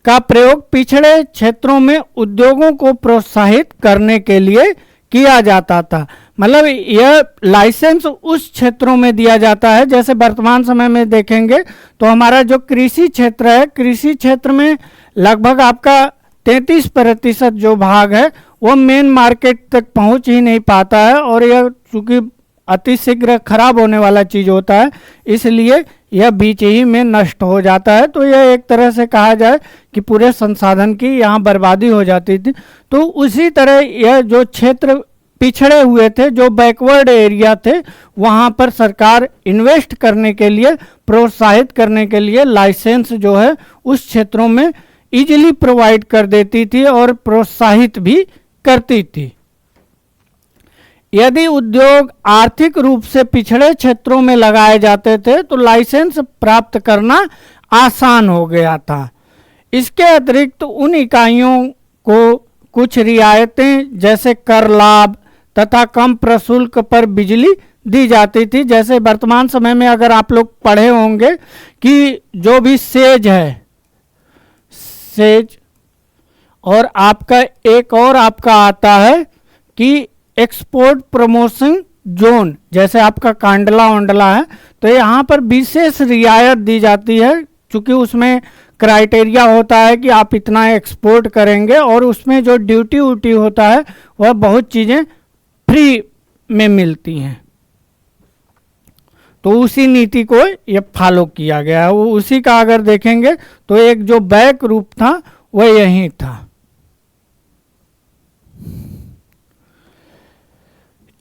का प्रयोग पिछड़े क्षेत्रों में उद्योगों को प्रोत्साहित करने के लिए किया जाता था। मतलब यह लाइसेंस उस क्षेत्रों में दिया जाता है, जैसे वर्तमान समय में देखेंगे तो हमारा जो कृषि क्षेत्र है, कृषि क्षेत्र में लगभग आपका 33% जो भाग है वो मेन मार्केट तक पहुंच ही नहीं पाता है, और यह चूँकि अतिशीघ्र खराब होने वाला चीज़ होता है इसलिए यह बीच ही में नष्ट हो जाता है। तो यह एक तरह से कहा जाए कि पूरे संसाधन की यहाँ बर्बादी हो जाती थी। तो उसी तरह यह जो क्षेत्र पिछड़े हुए थे, जो बैकवर्ड एरिया थे, वहाँ पर सरकार इन्वेस्ट करने के लिए, प्रोत्साहित करने के लिए लाइसेंस जो है उस क्षेत्रों में इजीली प्रोवाइड कर देती थी और प्रोत्साहित भी करती थी। यदि उद्योग आर्थिक रूप से पिछड़े क्षेत्रों में लगाए जाते थे तो लाइसेंस प्राप्त करना आसान हो गया था। इसके अतिरिक्त उन इकाइयों को कुछ रियायतें जैसे कर लाभ तथा कम प्रशुल्क पर बिजली दी जाती थी। जैसे वर्तमान समय में अगर आप लोग पढ़े होंगे कि जो भी सेज है, सेज, और आपका एक और आपका आता है कि एक्सपोर्ट प्रमोशन जोन, जैसे आपका कांडला वांडला है, तो यहाँ पर विशेष रियायत दी जाती है, क्योंकि उसमें क्राइटेरिया होता है कि आप इतना एक्सपोर्ट करेंगे, और उसमें जो ड्यूटी व्यूटी होता है वह बहुत चीज़ें फ्री में मिलती हैं। तो उसी नीति को ये फॉलो किया गया है। वो उसी का अगर देखेंगे तो एक जो बैक रूप था वह यही था।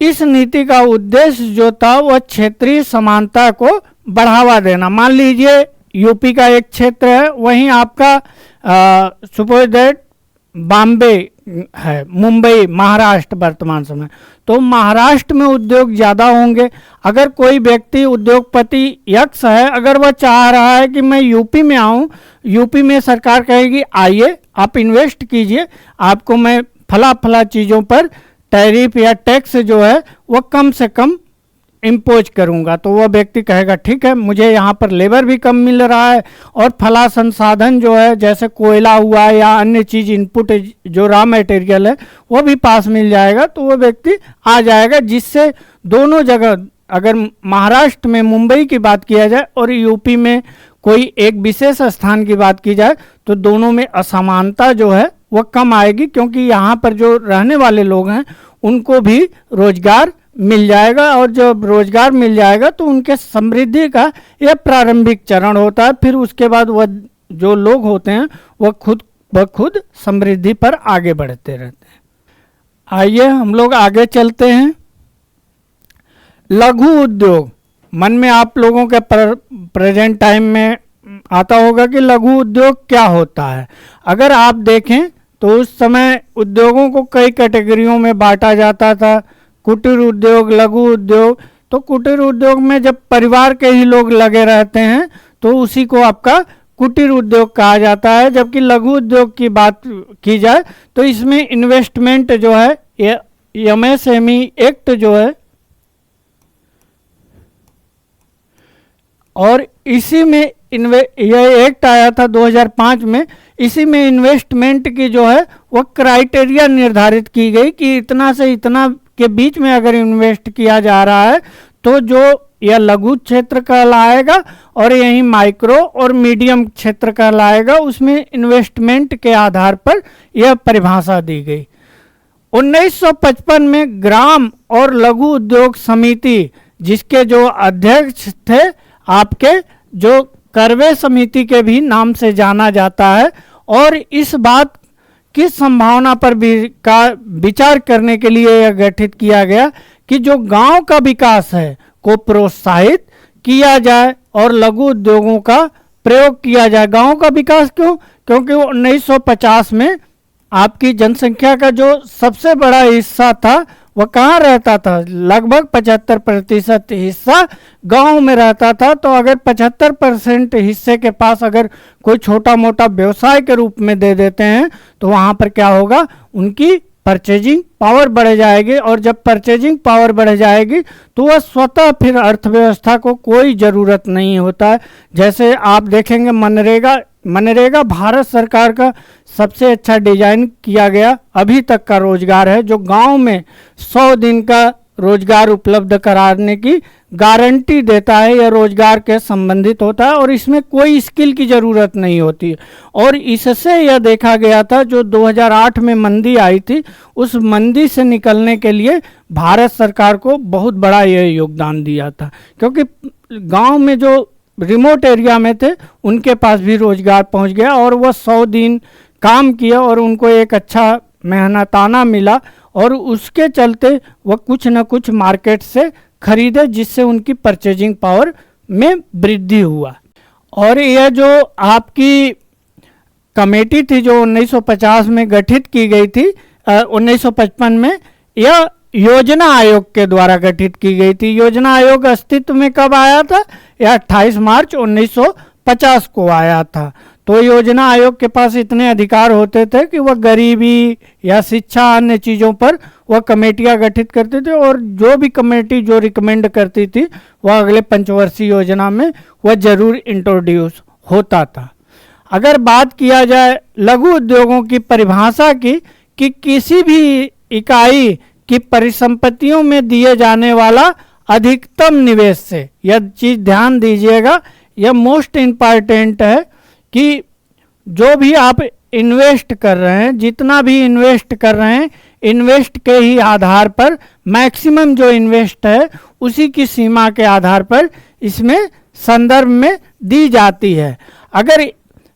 इस नीति का उद्देश्य जो था वह क्षेत्रीय समानता को बढ़ावा देना। मान लीजिए यूपी का एक क्षेत्र है, वहीं आपका सपोज दैट बॉम्बे है, मुंबई, महाराष्ट्र वर्तमान समय, तो महाराष्ट्र में उद्योग ज़्यादा होंगे। अगर कोई व्यक्ति उद्योगपति यक्ष है, अगर वह चाह रहा है कि मैं यूपी में आऊँ, यूपी में सरकार कहेगी आइए आप इन्वेस्ट कीजिए, आपको मैं फला फला चीज़ों पर टैरिफ या टैक्स जो है वह कम से कम इम्पोज करूंगा, तो वह व्यक्ति कहेगा ठीक है, मुझे यहाँ पर लेबर भी कम मिल रहा है और फला संसाधन जो है जैसे कोयला हुआ या अन्य चीज़ इनपुट जो रॉ मटेरियल है वह भी पास मिल जाएगा, तो वह व्यक्ति आ जाएगा। जिससे दोनों जगह, अगर महाराष्ट्र में मुंबई की बात किया जाए और यूपी में कोई एक विशेष स्थान की बात की जाए, तो दोनों में असमानता जो है वह कम आएगी, क्योंकि यहाँ पर जो रहने वाले लोग हैं उनको भी रोजगार मिल जाएगा, और जब रोजगार मिल जाएगा तो उनके समृद्धि का यह प्रारंभिक चरण होता है। फिर उसके बाद वह जो लोग होते हैं वह खुद ब खुद समृद्धि पर आगे बढ़ते रहते हैं। आइए हम लोग आगे चलते हैं। लघु उद्योग, मन में आप लोगों के प्रेजेंट टाइम में आता होगा कि लघु उद्योग क्या होता है। अगर आप देखें तो उस समय उद्योगों को कई कैटेगरियों में बांटा जाता था, कुटीर उद्योग, लघु उद्योग। तो कुटीर उद्योग में जब परिवार के ही लोग लगे रहते हैं तो उसी को आपका कुटीर उद्योग कहा जाता है। जबकि लघु उद्योग की बात की जाए तो इसमें इन्वेस्टमेंट जो है, ये एमएसएमई एक्ट जो है, और इसी में यह एक्ट आया था 2005 में। इसी में इन्वेस्टमेंट की जो है वह क्राइटेरिया निर्धारित की गई कि इतना से इतना के बीच में अगर इन्वेस्ट किया जा रहा है तो जो यह लघु क्षेत्र कहलाएगा, और यही माइक्रो और मीडियम क्षेत्र कहलाएगा। उसमें इन्वेस्टमेंट के आधार पर यह परिभाषा दी गई। 1955 में ग्राम और लघु उद्योग समिति, जिसके जो अध्यक्ष थे आपके जो करवे समिति के भी नाम से जाना जाता है, और इस बात की संभावना पर भी विचार करने के लिए यह गठित किया गया कि जो गांव का विकास है को प्रोत्साहित किया जाए और लघु उद्योगों का प्रयोग किया जाए। गांव का विकास क्यों? क्योंकि 1950 में आपकी जनसंख्या का जो सबसे बड़ा हिस्सा था वह कहाँ रहता था? लगभग 75% हिस्सा गांव में रहता था। तो अगर 75% हिस्से के पास अगर कोई छोटा मोटा व्यवसाय के रूप में दे देते हैं तो वहाँ पर क्या होगा? उनकी परचेजिंग पावर बढ़ जाएगी, और जब परचेजिंग पावर बढ़ जाएगी तो वह स्वतः फिर अर्थव्यवस्था को कोई ज़रूरत नहीं होता है। जैसे आप देखेंगे मनरेगा भारत सरकार का सबसे अच्छा डिजाइन किया गया अभी तक का रोजगार है, जो गांव में 100 दिन का रोजगार उपलब्ध कराने की गारंटी देता है। यह रोजगार के संबंधित होता है और इसमें कोई स्किल की ज़रूरत नहीं होती है। और इससे यह देखा गया था जो 2008 में मंदी आई थी, उस मंदी से निकलने के लिए भारत सरकार को बहुत बड़ा यह योगदान दिया था, क्योंकि गांव में जो रिमोट एरिया में थे उनके पास भी रोजगार पहुंच गया और वह 100 दिन काम किया और उनको एक अच्छा मेहनताना मिला, और उसके चलते वह कुछ न कुछ मार्केट से खरीदे, जिससे उनकी परचेजिंग पावर में वृद्धि हुआ। और यह जो आपकी कमेटी थी जो 1950 में गठित की गई थी, 1955 में, यह योजना आयोग के द्वारा गठित की गई थी। योजना आयोग अस्तित्व में कब आया था? यह 28 मार्च 1950 को आया था। तो योजना आयोग के पास इतने अधिकार होते थे कि वह गरीबी या शिक्षा अन्य चीज़ों पर वह कमेटियां गठित करते थे, और जो भी कमेटी जो रिकमेंड करती थी वह अगले पंचवर्षीय योजना में वह जरूर इंट्रोड्यूस होता था। अगर बात किया जाए लघु उद्योगों की परिभाषा की कि किसी भी इकाई की परिसंपत्तियों में दिए जाने वाला अधिकतम निवेश से, यह चीज़ ध्यान दीजिएगा, यह मोस्ट इम्पॉर्टेंट है कि जो भी आप इन्वेस्ट कर रहे हैं, जितना भी इन्वेस्ट कर रहे हैं, इन्वेस्ट के ही आधार पर मैक्सिमम जो इन्वेस्ट है उसी की सीमा के आधार पर इसमें संदर्भ में दी जाती है। अगर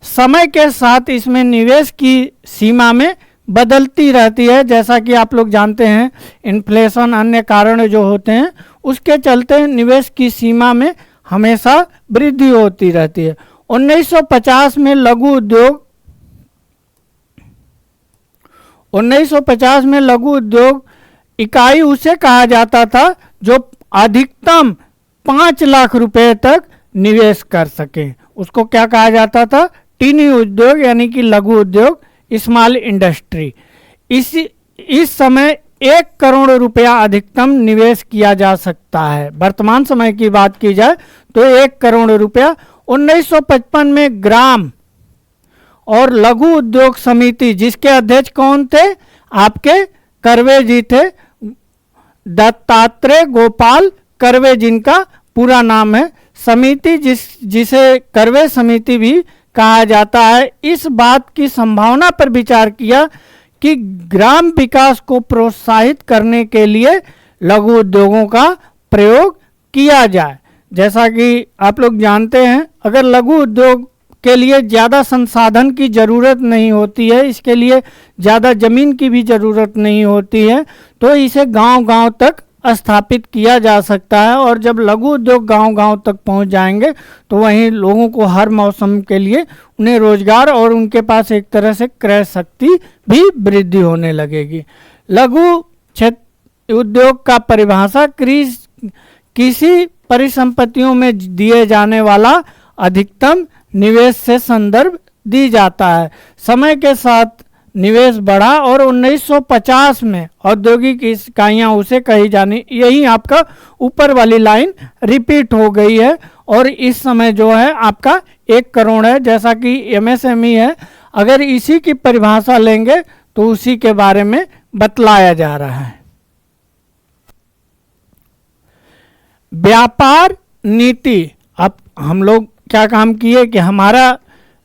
समय के साथ इसमें निवेश की सीमा में बदलती रहती है, जैसा कि आप लोग जानते हैं इन्फ्लेशन अन्य कारण जो होते हैं उसके चलते निवेश की सीमा में हमेशा वृद्धि होती रहती है। 1950 में लघु उद्योग इकाई उसे कहा जाता था जो अधिकतम 5 लाख रुपए तक निवेश कर सके। उसको क्या कहा जाता था? टीनी उद्योग, यानी कि लघु उद्योग, स्मॉल इंडस्ट्री। इस समय 1 करोड़ रुपया अधिकतम निवेश किया जा सकता है। वर्तमान समय की बात की जाए तो 1 करोड़ रुपया। 1955 में ग्राम और लघु उद्योग समिति, जिसके अध्यक्ष कौन थे? आपके करवे जी थे, दत्तात्रेय गोपाल करवे जिनका पूरा नाम है। समिति जिसे करवे समिति भी कहा जाता है, इस बात की संभावना पर विचार किया कि ग्राम विकास को प्रोत्साहित करने के लिए लघु उद्योगों का प्रयोग किया जाए। जैसा कि आप लोग जानते हैं, अगर लघु उद्योग के लिए ज़्यादा संसाधन की ज़रूरत नहीं होती है, इसके लिए ज़्यादा ज़मीन की भी ज़रूरत नहीं होती है, तो इसे गांव-गांव तक स्थापित किया जा सकता है। और जब लघु उद्योग गांव-गांव तक पहुंच जाएंगे तो वहीं लोगों को हर मौसम के लिए उन्हें रोजगार और उनके पास एक तरह से क्रय शक्ति भी वृद्धि होने लगेगी। लघु क्षेत्र उद्योग का परिभाषा कृषि परिसंपत्तियों में दिए जाने वाला अधिकतम निवेश से संदर्भ दी जाता है। समय के साथ निवेश बढ़ा और 1950 में औद्योगिक इकाइयाँ उसे कही जानी, यही आपका ऊपर वाली लाइन रिपीट हो गई है। और इस समय जो है आपका 1 करोड़ है, जैसा कि एमएसएमई है। अगर इसी की परिभाषा लेंगे तो उसी के बारे में बतलाया जा रहा है। व्यापार नीति, अब हम लोग क्या काम किए कि हमारा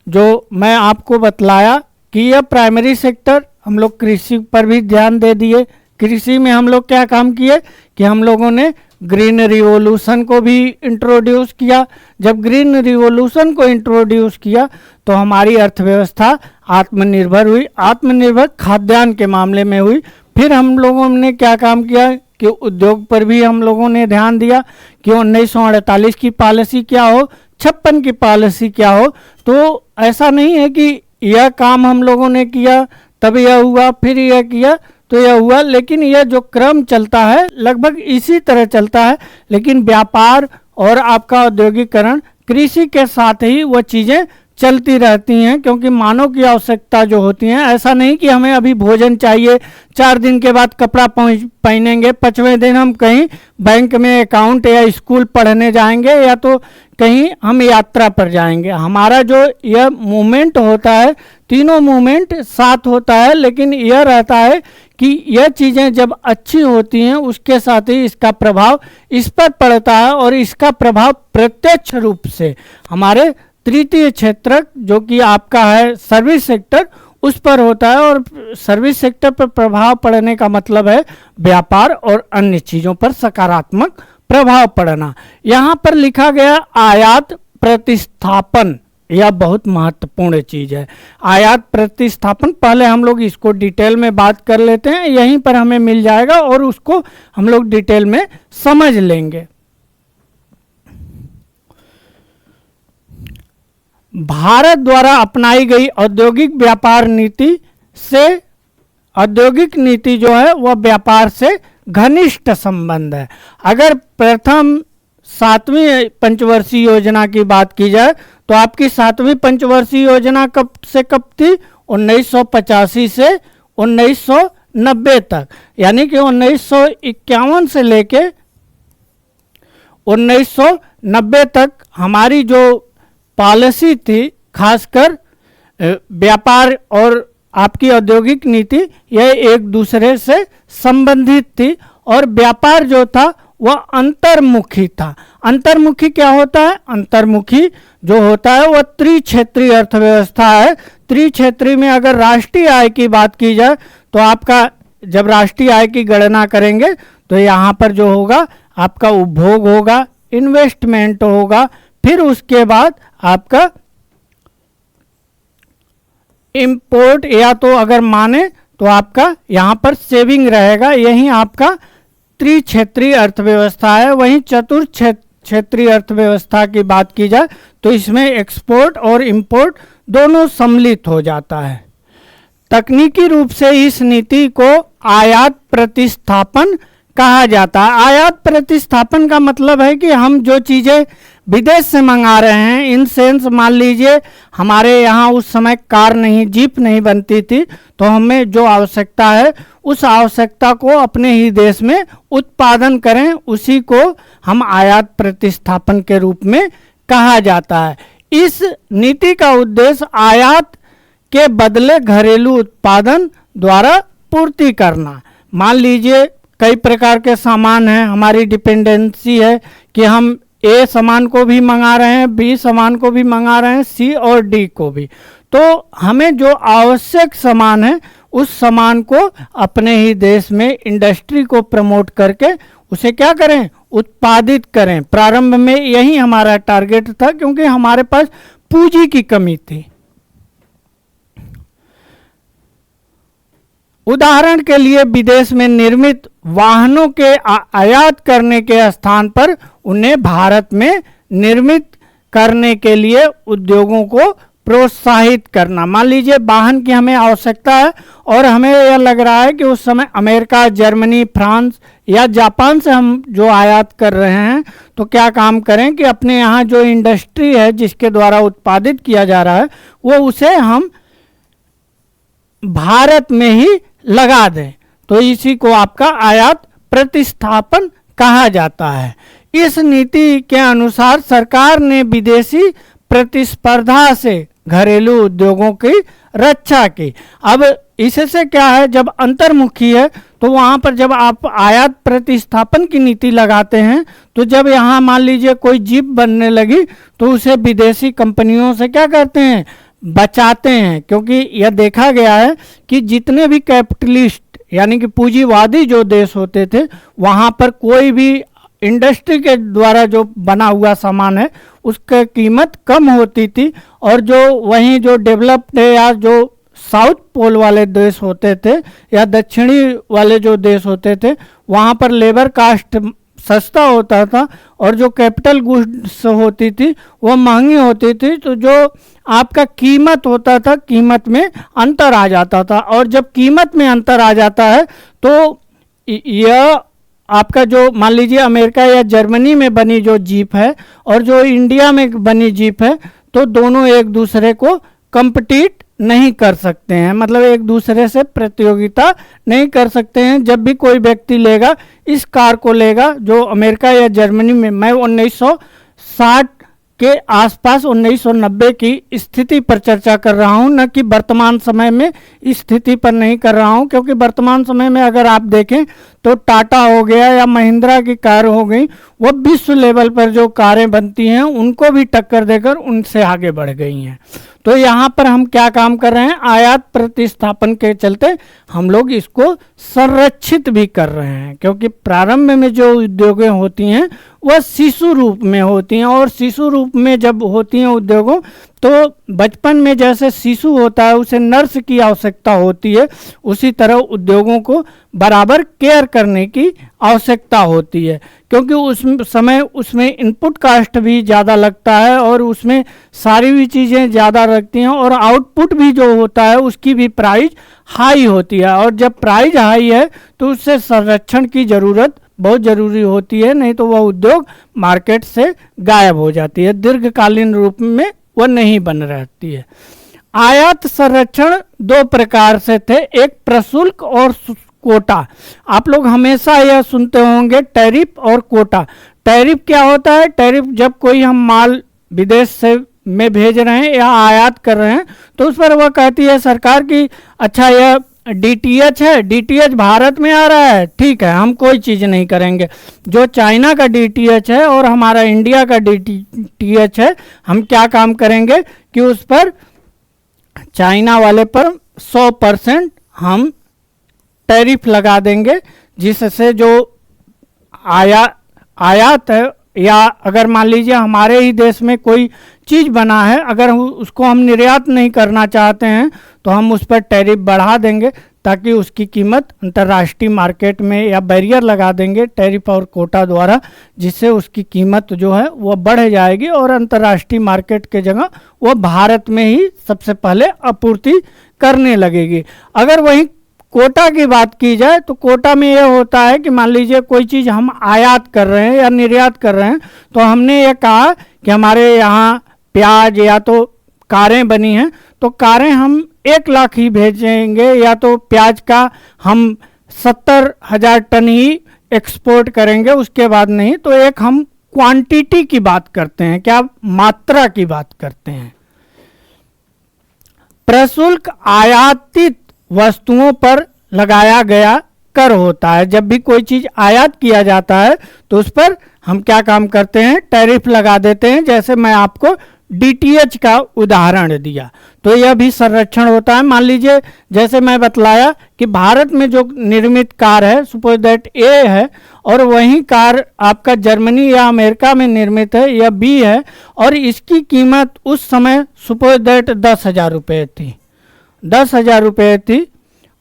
जो मैं आपको बतलाया कि यह प्राइमरी सेक्टर, हम लोग कृषि पर भी ध्यान दे दिए। कृषि में हम लोग क्या काम किए कि हम लोगों ने ग्रीन रिवॉल्यूशन को भी इंट्रोड्यूस किया। जब ग्रीन रिवॉल्यूशन को इंट्रोड्यूस किया तो हमारी अर्थव्यवस्था आत्मनिर्भर हुई, आत्मनिर्भर खाद्यान्न के मामले में हुई। फिर हम लोगों ने क्या काम किया कि उद्योग पर भी हम लोगों ने ध्यान दिया कि 1948 की पॉलिसी क्या हो, 56 की पॉलिसी क्या हो। तो ऐसा नहीं है कि यह काम हम लोगों ने किया तब यह हुआ, फिर यह किया तो यह हुआ, लेकिन यह जो क्रम चलता है लगभग इसी तरह चलता है। लेकिन व्यापार और आपका औद्योगिकरण कृषि के साथ ही वह चीज़ें चलती रहती हैं, क्योंकि मानव की आवश्यकता जो होती हैं, ऐसा नहीं कि हमें अभी भोजन चाहिए, 4 दिन के बाद कपड़ा पहनेंगे, 5वें दिन हम कहीं बैंक में अकाउंट या स्कूल पढ़ने जाएंगे या तो कहीं हम यात्रा पर जाएंगे। हमारा जो यह मूवमेंट होता है, तीनों मूवमेंट साथ होता है, लेकिन यह रहता है कि यह चीज़ें जब अच्छी होती हैं उसके साथ ही इसका प्रभाव इस पर पड़ता है। और इसका प्रभाव प्रत्यक्ष रूप से हमारे तृतीय क्षेत्र जो कि आपका है सर्विस सेक्टर, उस पर होता है। और सर्विस सेक्टर पर प्रभाव पड़ने का मतलब है व्यापार और अन्य चीज़ों पर सकारात्मक प्रभाव पड़ना। यहाँ पर लिखा गया आयात प्रतिस्थापन, यह बहुत महत्वपूर्ण चीज़ है। आयात प्रतिस्थापन, पहले हम लोग इसको डिटेल में बात कर लेते हैं, यहीं पर हमें मिल जाएगा और उसको हम लोग डिटेल में समझ लेंगे। भारत द्वारा अपनाई गई औद्योगिक व्यापार नीति से, औद्योगिक नीति जो है वह व्यापार से घनिष्ठ संबंध है। अगर प्रथम 7वीं पंचवर्षीय योजना की बात की जाए तो आपकी 7वीं पंचवर्षीय योजना कब से कब थी? 1985 से 1990 तक, यानी कि 1951 से लेके 1990 तक हमारी जो पॉलिसी थी, खासकर व्यापार और आपकी औद्योगिक नीति, यह एक दूसरे से संबंधित थी। और व्यापार जो था वह अंतर्मुखी था। अंतर्मुखी क्या होता है? अंतर्मुखी जो होता है वह त्रिक्षेत्रीय अर्थव्यवस्था है। त्रिक्षेत्रीय में अगर राष्ट्रीय आय की बात की जाए तो आपका जब राष्ट्रीय आय की गणना करेंगे तो यहाँ पर जो होगा आपका उपभोग होगा, इन्वेस्टमेंट होगा, फिर उसके बाद आपका इंपोर्ट या तो अगर माने तो आपका यहाँ पर सेविंग रहेगा। यही आपका त्रिक्षेत्रीय अर्थव्यवस्था है। वहीं चतुर्थ क्षेत्रीय अर्थव्यवस्था की बात की जाए तो इसमें एक्सपोर्ट और इंपोर्ट दोनों सम्मिलित हो जाता है। तकनीकी रूप से इस नीति को आयात प्रतिस्थापन कहा जाता है। आयात प्रतिस्थापन का मतलब है कि हम जो चीज़ें विदेश से मंगा रहे हैं, इन सेंस मान लीजिए हमारे यहाँ उस समय कार नहीं, जीप नहीं बनती थी, तो हमें जो आवश्यकता है उस आवश्यकता को अपने ही देश में उत्पादन करें, उसी को हम आयात प्रतिस्थापन के रूप में कहा जाता है। इस नीति का उद्देश्य आयात के बदले घरेलू उत्पादन द्वारा पूर्ति करना। मान लीजिए कई प्रकार के सामान हैं, हमारी डिपेंडेंसी है कि हम ए सामान को भी मंगा रहे हैं, बी सामान को भी मंगा रहे हैं, सी और डी को भी। तो हमें जो आवश्यक सामान है उस सामान को अपने ही देश में इंडस्ट्री को प्रमोट करके उसे क्या करें, उत्पादित करें। प्रारंभ में यही हमारा टारगेट था, क्योंकि हमारे पास पूंजी की कमी थी। उदाहरण के लिए विदेश में निर्मित वाहनों के आयात करने के स्थान पर उन्हें भारत में निर्मित करने के लिए उद्योगों को प्रोत्साहित करना। मान लीजिए वाहन की हमें आवश्यकता है और हमें यह लग रहा है कि उस समय अमेरिका, जर्मनी, फ्रांस या जापान से हम जो आयात कर रहे हैं, तो क्या काम करें कि अपने यहाँ जो इंडस्ट्री है जिसके द्वारा उत्पादित किया जा रहा है वो उसे हम भारत में ही लगा दें। तो इसी को आपका आयात प्रतिस्थापन कहा जाता है। इस नीति के अनुसार सरकार ने विदेशी प्रतिस्पर्धा से घरेलू उद्योगों की रक्षा की। अब इससे क्या है, जब अंतर्मुखी है तो वहाँ पर जब आप आयात प्रतिस्थापन की नीति लगाते हैं, तो जब यहाँ मान लीजिए कोई जीप बनने लगी तो उसे विदेशी कंपनियों से क्या करते हैं, बचाते हैं। क्योंकि यह देखा गया है कि जितने भी कैपिटलिस्ट यानी कि पूंजीवादी जो देश होते थे, वहाँ पर कोई भी इंडस्ट्री के द्वारा जो बना हुआ सामान है उसका कीमत कम होती थी, और जो वहीं जो डेवलप्ड या जो साउथ पोल वाले देश होते थे या दक्षिणी वाले जो देश होते थे, वहाँ पर लेबर कास्ट सस्ता होता था और जो कैपिटल गुड्स होती थी वो महंगी होती थी। तो जो आपका कीमत होता था, कीमत में अंतर आ जाता था, और जब कीमत में अंतर आ जाता है तो यह आपका जो मान लीजिए अमेरिका या जर्मनी में बनी जो जीप है और जो इंडिया में बनी जीप है, तो दोनों एक दूसरे को कंपीट नहीं कर सकते हैं, मतलब एक दूसरे से प्रतियोगिता नहीं कर सकते हैं। जब भी कोई व्यक्ति लेगा, इस कार को लेगा जो अमेरिका या जर्मनी में, मैं 1960 के आसपास 1990 की स्थिति पर चर्चा कर रहा हूं, न कि वर्तमान समय में स्थिति पर नहीं कर रहा हूं। क्योंकि वर्तमान समय में अगर आप देखें तो टाटा हो गया या महिंद्रा की कार हो गई, वो विश्व लेवल पर जो कारें बनती हैं उनको भी टक्कर देकर उनसे आगे बढ़ गई हैं। तो यहाँ पर हम क्या काम कर रहे हैं, आयात प्रतिस्थापन के चलते हम लोग इसको संरक्षित भी कर रहे हैं। क्योंकि प्रारंभ में जो उद्योगें होती हैं वह शिशु रूप में होती हैं, और शिशु रूप में जब होती हैं उद्योगों, तो बचपन में जैसे शिशु होता है उसे नर्स की आवश्यकता होती है, उसी तरह उद्योगों को बराबर केयर करने की आवश्यकता होती है। क्योंकि उस समय उसमें इनपुट कास्ट भी ज़्यादा लगता है और उसमें सारी भी चीज़ें ज़्यादा लगती हैं, और आउटपुट भी जो होता है उसकी भी प्राइस हाई होती है। और जब प्राइस हाई है तो उससे संरक्षण की ज़रूरत बहुत ज़रूरी होती है, नहीं तो वह उद्योग मार्केट से गायब हो जाती है, दीर्घकालीन रूप में वह नहीं बन रहती है। आयात संरक्षण दो प्रकार से थे, एक प्रशुल्क और कोटा। आप लोग हमेशा यह सुनते होंगे टैरिफ और कोटा। टैरिफ क्या होता है, टैरिफ जब कोई हम माल विदेश से में भेज रहे हैं या आयात कर रहे हैं तो उस पर वह कहती है सरकार की, अच्छा यह डीटीएच है, डीटीएच भारत में आ रहा है, ठीक है हम कोई चीज़ नहीं करेंगे। जो चाइना का डीटीएच है और हमारा इंडिया का डीटीएच है, हम क्या काम करेंगे कि उस पर चाइना वाले पर 100% हम टैरिफ लगा देंगे, जिससे जो आयात है, या अगर मान लीजिए हमारे ही देश में कोई चीज़ बना है, अगर उसको हम निर्यात नहीं करना चाहते हैं तो हम उस पर टैरिफ बढ़ा देंगे, ताकि उसकी कीमत अंतर्राष्ट्रीय मार्केट में, या बैरियर लगा देंगे टैरिफ और कोटा द्वारा, जिससे उसकी कीमत जो है वह बढ़ जाएगी और अंतर्राष्ट्रीय मार्केट के जगह वह भारत में ही सबसे पहले आपूर्ति करने लगेगी। अगर वहीं कोटा की बात की जाए तो कोटा में यह होता है कि मान लीजिए कोई चीज़ हम आयात कर रहे हैं या निर्यात कर रहे हैं, तो हमने ये कहा कि हमारे यहाँ प्याज या तो कारें बनी हैं, तो कारें हम 1 लाख ही भेजेंगे, या तो प्याज का हम 70,000 टन ही एक्सपोर्ट करेंगे, उसके बाद नहीं। तो एक हम क्वांटिटी की बात करते हैं, क्या मात्रा की बात करते हैं। प्रशुल्क आयातित वस्तुओं पर लगाया गया कर होता है। जब भी कोई चीज़ आयात किया जाता है तो उस पर हम क्या काम करते हैं, टैरिफ लगा देते हैं। जैसे मैं आपको डीटीएच का उदाहरण दिया। तो यह भी संरक्षण होता है। मान लीजिए जैसे मैं बतलाया कि भारत में जो निर्मित कार है, सपोज दैट ए है, और वही कार आपका जर्मनी या अमेरिका में निर्मित है, यह बी है, और इसकी कीमत उस समय सपोज दैट 10,000 रुपये थी, 10,000 रुपये थी,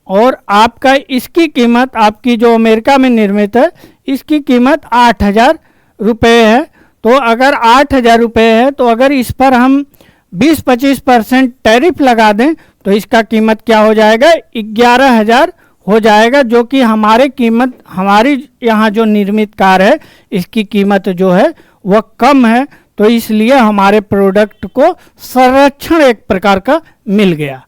और आपका इसकी कीमत, आपकी जो अमेरिका में निर्मित है, इसकी कीमत 8,000 रुपये है। तो अगर 8,000 रुपये है, तो अगर इस पर हम 20-25% टैरिफ लगा दें तो इसका कीमत क्या हो जाएगा, 11,000 हो जाएगा, जो कि हमारी यहाँ जो निर्मित कार है इसकी कीमत जो है वह कम है। तो इसलिए हमारे प्रोडक्ट को संरक्षण एक प्रकार का मिल गया।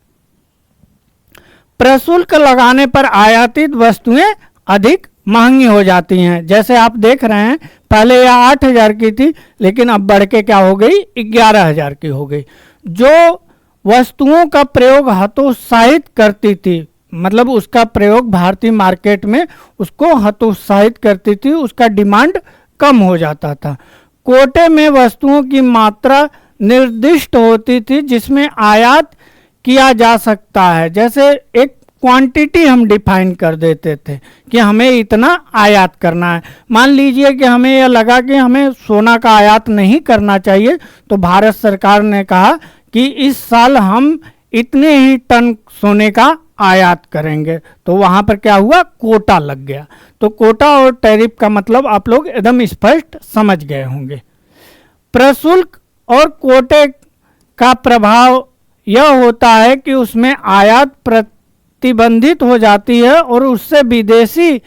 प्रशुल्क लगाने पर आयातित वस्तुएं अधिक महंगी हो जाती हैं। जैसे आप देख रहे हैं पहले यह 8,000 की थी, लेकिन अब बढ़ के क्या हो गई, 11,000 की हो गई। जो वस्तुओं का प्रयोग हतोत्साहित करती थी, मतलब उसका प्रयोग भारतीय मार्केट में उसको हतोत्साहित करती थी, उसका डिमांड कम हो जाता था। कोटे में वस्तुओं की मात्रा निर्दिष्ट होती थी जिसमें आयात किया जा सकता है। जैसे एक क्वांटिटी हम डिफाइन कर देते थे कि हमें इतना आयात करना है। मान लीजिए कि हमें यह लगा कि हमें सोना का आयात नहीं करना चाहिए, तो भारत सरकार ने कहा कि इस साल हम इतने ही टन सोने का आयात करेंगे। तो वहाँ पर क्या हुआ, कोटा लग गया। तो कोटा और टैरिफ का मतलब आप लोग एकदम स्पष्ट समझ गए होंगे। प्रशुल्क और कोटे का प्रभाव यह होता है कि उसमें आयात प्रतिबंधित हो जाती है और उससे विदेशी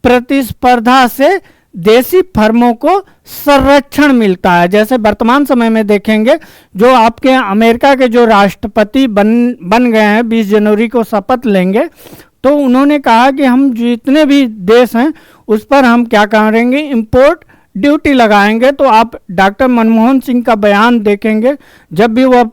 प्रतिस्पर्धा से देसी फर्मों को संरक्षण मिलता है। जैसे वर्तमान समय में देखेंगे, जो आपके अमेरिका के जो राष्ट्रपति बन गए हैं, 20 जनवरी को शपथ लेंगे, तो उन्होंने कहा कि हम जितने भी देश हैं उस पर हम क्या करेंगे, इंपोर्ट ड्यूटी लगाएंगे। तो आप डॉक्टर मनमोहन सिंह का बयान देखेंगे, जब भी वह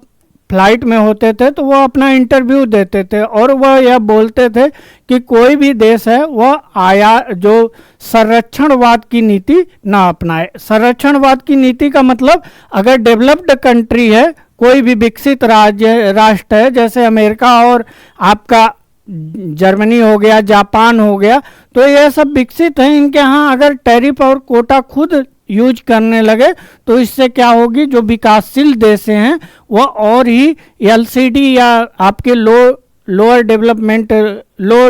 फ्लाइट में होते थे तो वह अपना इंटरव्यू देते थे और वह यह बोलते थे कि कोई भी देश है वह जो संरक्षणवाद की नीति ना अपनाए। संरक्षणवाद की नीति का मतलब, अगर डेवलप्ड कंट्री है, कोई भी विकसित राष्ट्र है, जैसे अमेरिका और आपका जर्मनी हो गया, जापान हो गया, तो यह सब विकसित हैं, इनके यहाँ अगर टैरिफ और कोटा खुद यूज करने लगे तो इससे क्या होगी, जो विकासशील देश हैं वह और ही एलसीडी या आपके लोअर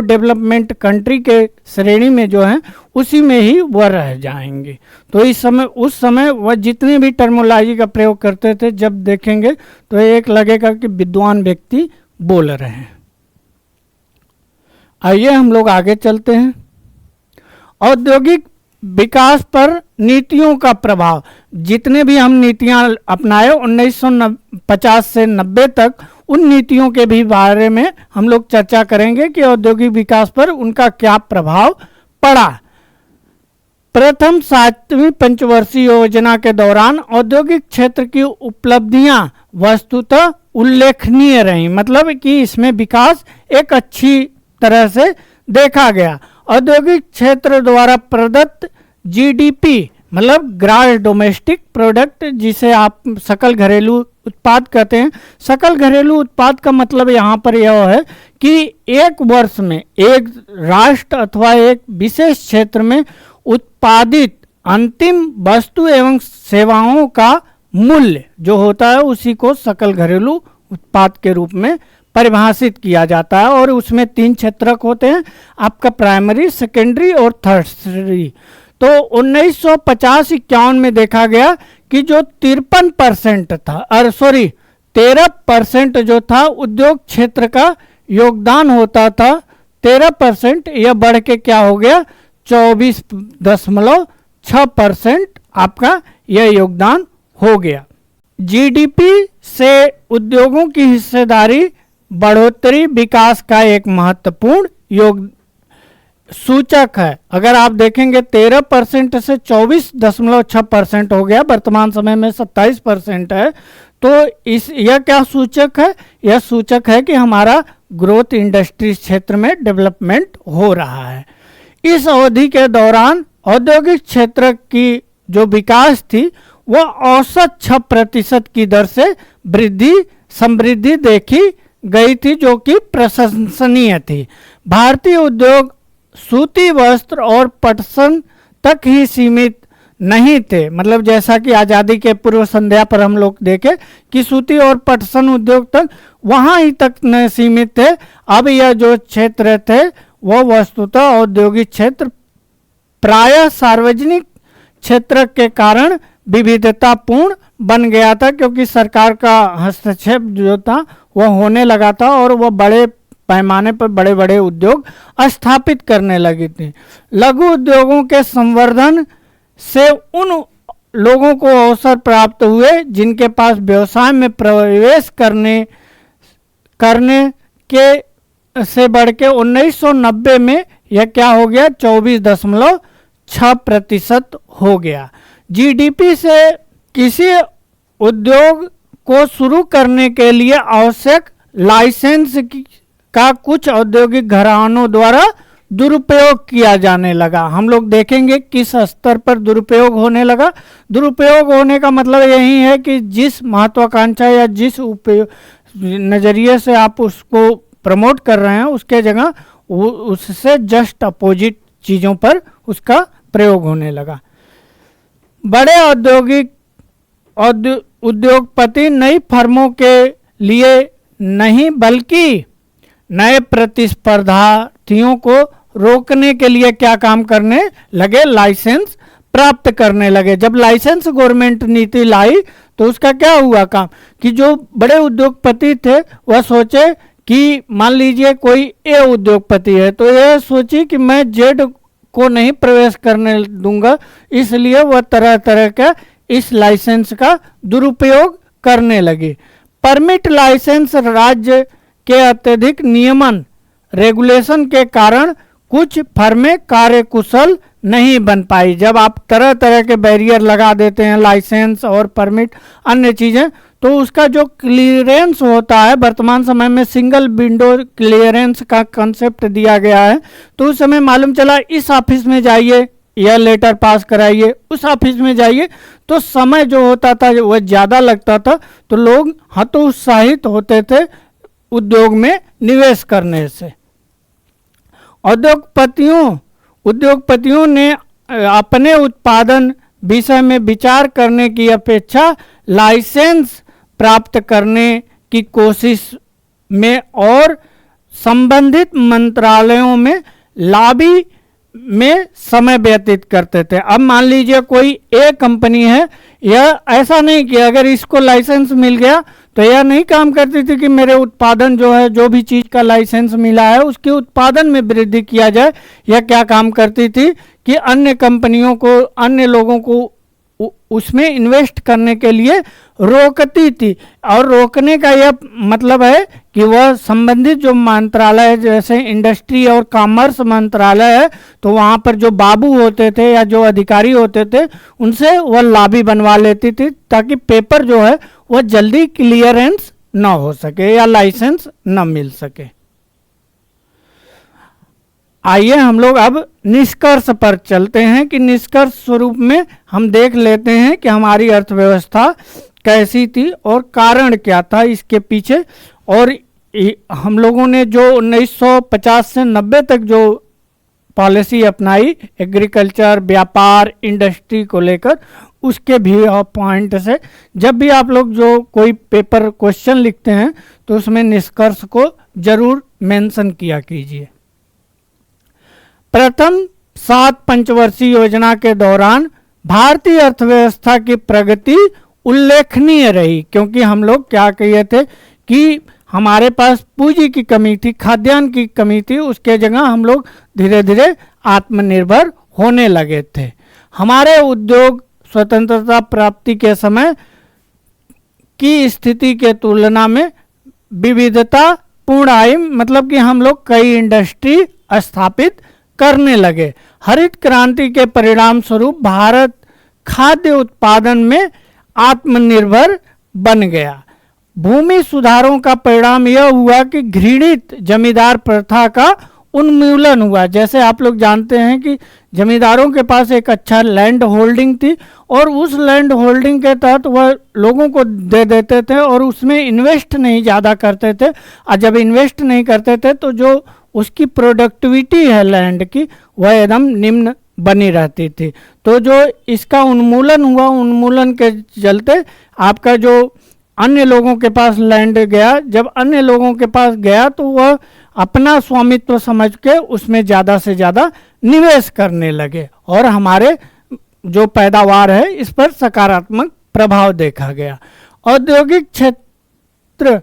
डेवलपमेंट कंट्री के श्रेणी में जो है उसी में ही वह रह जाएंगे। तो उस समय वह जितने भी टर्मोलॉजी का प्रयोग करते थे, जब देखेंगे तो एक लगेगा कि विद्वान व्यक्ति बोल रहे हैं। आइए हम लोग आगे चलते हैं। औद्योगिक विकास पर नीतियों का प्रभाव। जितने भी हम नीतियां अपनाए 1950 से 90 तक, उन नीतियों के भी बारे में हम लोग चर्चा करेंगे कि औद्योगिक विकास पर उनका क्या प्रभाव पड़ा। प्रथम 7वीं पंचवर्षीय योजना के दौरान औद्योगिक क्षेत्र की उपलब्धियां वस्तुतः उल्लेखनीय रही, मतलब कि इसमें विकास एक अच्छी तरह से देखा गया। औद्योगिक क्षेत्र द्वारा प्रदत्त जीडीपी, मतलब ग्रॉस डोमेस्टिक प्रोडक्ट, जिसे आप सकल घरेलू उत्पाद कहते हैं। सकल घरेलू उत्पाद का मतलब यहाँ पर यह है कि एक वर्ष में एक राष्ट्र अथवा एक विशेष क्षेत्र में उत्पादित अंतिम वस्तु एवं सेवाओं का मूल्य जो होता है उसी को सकल घरेलू उत्पाद के रूप में परिभाषित किया जाता है। और उसमें 3 क्षेत्रक होते हैं, आपका प्राइमरी, सेकेंडरी और थर्सरी। तो 1950-51 में देखा गया कि जो 53% था, 13% जो था उद्योग क्षेत्र का योगदान होता था, 13%, यह बढ़ के क्या हो गया, 24.6% आपका यह योगदान हो गया। जीडीपी से उद्योगों की हिस्सेदारी बढ़ोतरी विकास का एक महत्वपूर्ण सूचक है। अगर आप देखेंगे 13% से 24.6% हो गया, वर्तमान समय में 27% है। तो यह क्या सूचक है, यह सूचक है कि हमारा ग्रोथ इंडस्ट्री क्षेत्र में डेवलपमेंट हो रहा है। इस अवधि के दौरान औद्योगिक क्षेत्र की जो विकास थी वह औसत 6% की दर से समृद्धि देखी गई थी, जो कि प्रशंसनीय थी। भारतीय उद्योग सूती वस्त्र और पटसन तक ही सीमित नहीं थे। मतलब जैसा कि आज़ादी के पूर्व संध्या पर हम लोग देखे कि सूती और पटसन उद्योग तक वहाँ ही तक न सीमित थे। अब यह जो क्षेत्र थे वह वस्तुतः औद्योगिक क्षेत्र प्रायः सार्वजनिक क्षेत्र के कारण विविधतापूर्ण बन गया था, क्योंकि सरकार का हस्तक्षेप जो था वह होने लगा था और वह बड़े पैमाने पर बड़े बड़े उद्योग स्थापित करने लगी थी। लघु उद्योगों के संवर्धन से उन लोगों को अवसर प्राप्त हुए जिनके पास व्यवसाय में प्रवेश करने के से बढ़ के 1990 में यह क्या हो गया, 24.6% हो गया। जीडीपी से किसी उद्योग को शुरू करने के लिए आवश्यक लाइसेंस का कुछ औद्योगिक घरानों द्वारा दुरुपयोग किया जाने लगा। हम लोग देखेंगे किस स्तर पर दुरुपयोग होने लगा। दुरुपयोग होने का मतलब यही है कि जिस महत्वाकांक्षा या जिस नज़रिए से आप उसको प्रमोट कर रहे हैं उसके जगह उससे जस्ट अपोजिट चीज़ों पर उसका प्रयोग होने लगा। बड़े उद्योगपति नई फर्मों के लिए नहीं बल्कि नए प्रतिस्पर्धियों को रोकने के लिए क्या काम करने लगे, लाइसेंस प्राप्त करने लगे। जब लाइसेंस गवर्नमेंट नीति लाई तो उसका क्या हुआ काम कि जो बड़े उद्योगपति थे वह सोचे कि मान लीजिए कोई ए उद्योगपति है तो यह सोची कि मैं जेड को नहीं प्रवेश करने दूंगा, इसलिए वह तरह तरह का इस लाइसेंस का दुरुपयोग करने लगी। परमिट लाइसेंस राज्य के अत्यधिक नियमन रेगुलेशन के कारण कुछ फर्में कार्यकुशल नहीं बन पाई। जब आप तरह तरह के बैरियर लगा देते हैं, लाइसेंस और परमिट अन्य चीज़ें, तो उसका जो क्लियरेंस होता है, वर्तमान समय में सिंगल विंडो क्लियरेंस का कंसेप्ट दिया गया है, तो उस समय मालूम चला इस ऑफिस में जाइए यह लेटर पास कराइए, उस ऑफिस में जाइए, तो समय जो होता था वह ज़्यादा लगता था, तो लोग हतोत्साहित होते थे उद्योग में निवेश करने से। उद्योगपतियों ने अपने उत्पादन विषय में विचार करने की अपेक्षा लाइसेंस प्राप्त करने की कोशिश में और संबंधित मंत्रालयों में लॉबी में समय व्यतीत करते थे। अब मान लीजिए कोई एक कंपनी है, यह ऐसा नहीं कि अगर इसको लाइसेंस मिल गया तो यह नहीं काम करती थी कि मेरे उत्पादन जो है, जो भी चीज़ का लाइसेंस मिला है उसके उत्पादन में वृद्धि किया जाए। यह क्या काम करती थी कि अन्य कंपनियों को, अन्य लोगों को उसमें इन्वेस्ट करने के लिए रोकती थी। और रोकने का यह मतलब है कि वह संबंधित जो मंत्रालय है, जैसे इंडस्ट्री और कॉमर्स मंत्रालय है, तो वहाँ पर जो बाबू होते थे या जो अधिकारी होते थे उनसे वह लॉबी बनवा लेती थी ताकि पेपर जो है वह जल्दी क्लियरेंस ना हो सके या लाइसेंस ना मिल सके। आइए हम लोग अब निष्कर्ष पर चलते हैं कि निष्कर्ष स्वरूप में हम देख लेते हैं कि हमारी अर्थव्यवस्था कैसी थी और कारण क्या था इसके पीछे। और हम लोगों ने जो 1950 से 90 तक जो पॉलिसी अपनाई एग्रीकल्चर, व्यापार, इंडस्ट्री को लेकर, उसके भी पॉइंट से जब भी आप लोग जो कोई पेपर क्वेश्चन लिखते हैं तो उसमें निष्कर्ष को जरूर मेंशन किया कीजिए। प्रथम 7 पंचवर्षीय योजना के दौरान भारतीय अर्थव्यवस्था की प्रगति उल्लेखनीय रही, क्योंकि हम लोग क्या कहे थे कि हमारे पास पूंजी की कमी थी, खाद्यान्न की कमी थी, उसके जगह हम लोग धीरे धीरे आत्मनिर्भर होने लगे थे। हमारे उद्योग स्वतंत्रता प्राप्ति के समय की स्थिति के तुलना में विविधता पूर्ण आई, मतलब कि हम लोग कई इंडस्ट्री स्थापित करने लगे। हरित क्रांति के परिणाम स्वरूप भारत खाद्य उत्पादन में आत्मनिर्भर बन गया। भूमि सुधारों का परिणाम यह हुआ कि घृणित जमींदार प्रथा का उन्मूलन हुआ। जैसे आप लोग जानते हैं कि जमींदारों के पास एक अच्छा लैंड होल्डिंग थी और उस लैंड होल्डिंग के तहत वह लोगों को दे देते थे और उसमें इन्वेस्ट नहीं ज़्यादा करते थे। और जब इन्वेस्ट नहीं करते थे तो जो उसकी प्रोडक्टिविटी है लैंड की वह एकदम निम्न बनी रहती थी। तो जो इसका उन्मूलन हुआ, उन्मूलन के चलते आपका जो अन्य लोगों के पास लैंड गया, जब अन्य लोगों के पास गया तो वह अपना स्वामित्व समझ के उसमें ज़्यादा से ज़्यादा निवेश करने लगे और हमारे जो पैदावार है इस पर सकारात्मक प्रभाव देखा गया। औद्योगिक क्षेत्र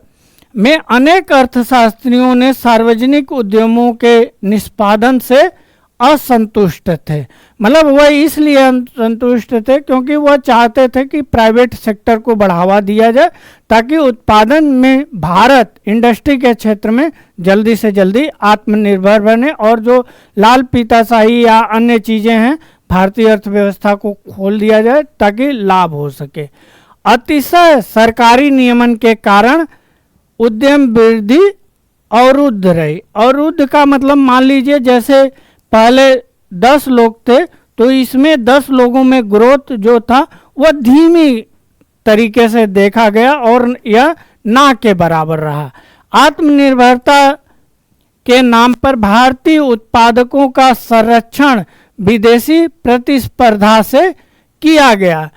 में अनेक अर्थशास्त्रियों ने सार्वजनिक उद्यमों के निष्पादन से असंतुष्ट थे। मतलब वह इसलिए असंतुष्ट थे क्योंकि वह चाहते थे कि प्राइवेट सेक्टर को बढ़ावा दिया जाए ताकि उत्पादन में भारत इंडस्ट्री के क्षेत्र में जल्दी से जल्दी आत्मनिर्भर बने और जो लाल फीताशाही या अन्य चीज़ें हैं भारतीय अर्थव्यवस्था को खोल दिया जाए ताकि लाभ हो सके। अतिशय सरकारी नियमन के कारण उद्यम वृद्धि अवरुद्ध रही। अवरुद्ध का मतलब मान लीजिए जैसे पहले 10 लोग थे तो इसमें 10 लोगों में ग्रोथ जो था वह धीमी तरीके से देखा गया और यह ना के बराबर रहा। आत्मनिर्भरता के नाम पर भारतीय उत्पादकों का संरक्षण विदेशी प्रतिस्पर्धा से किया गया।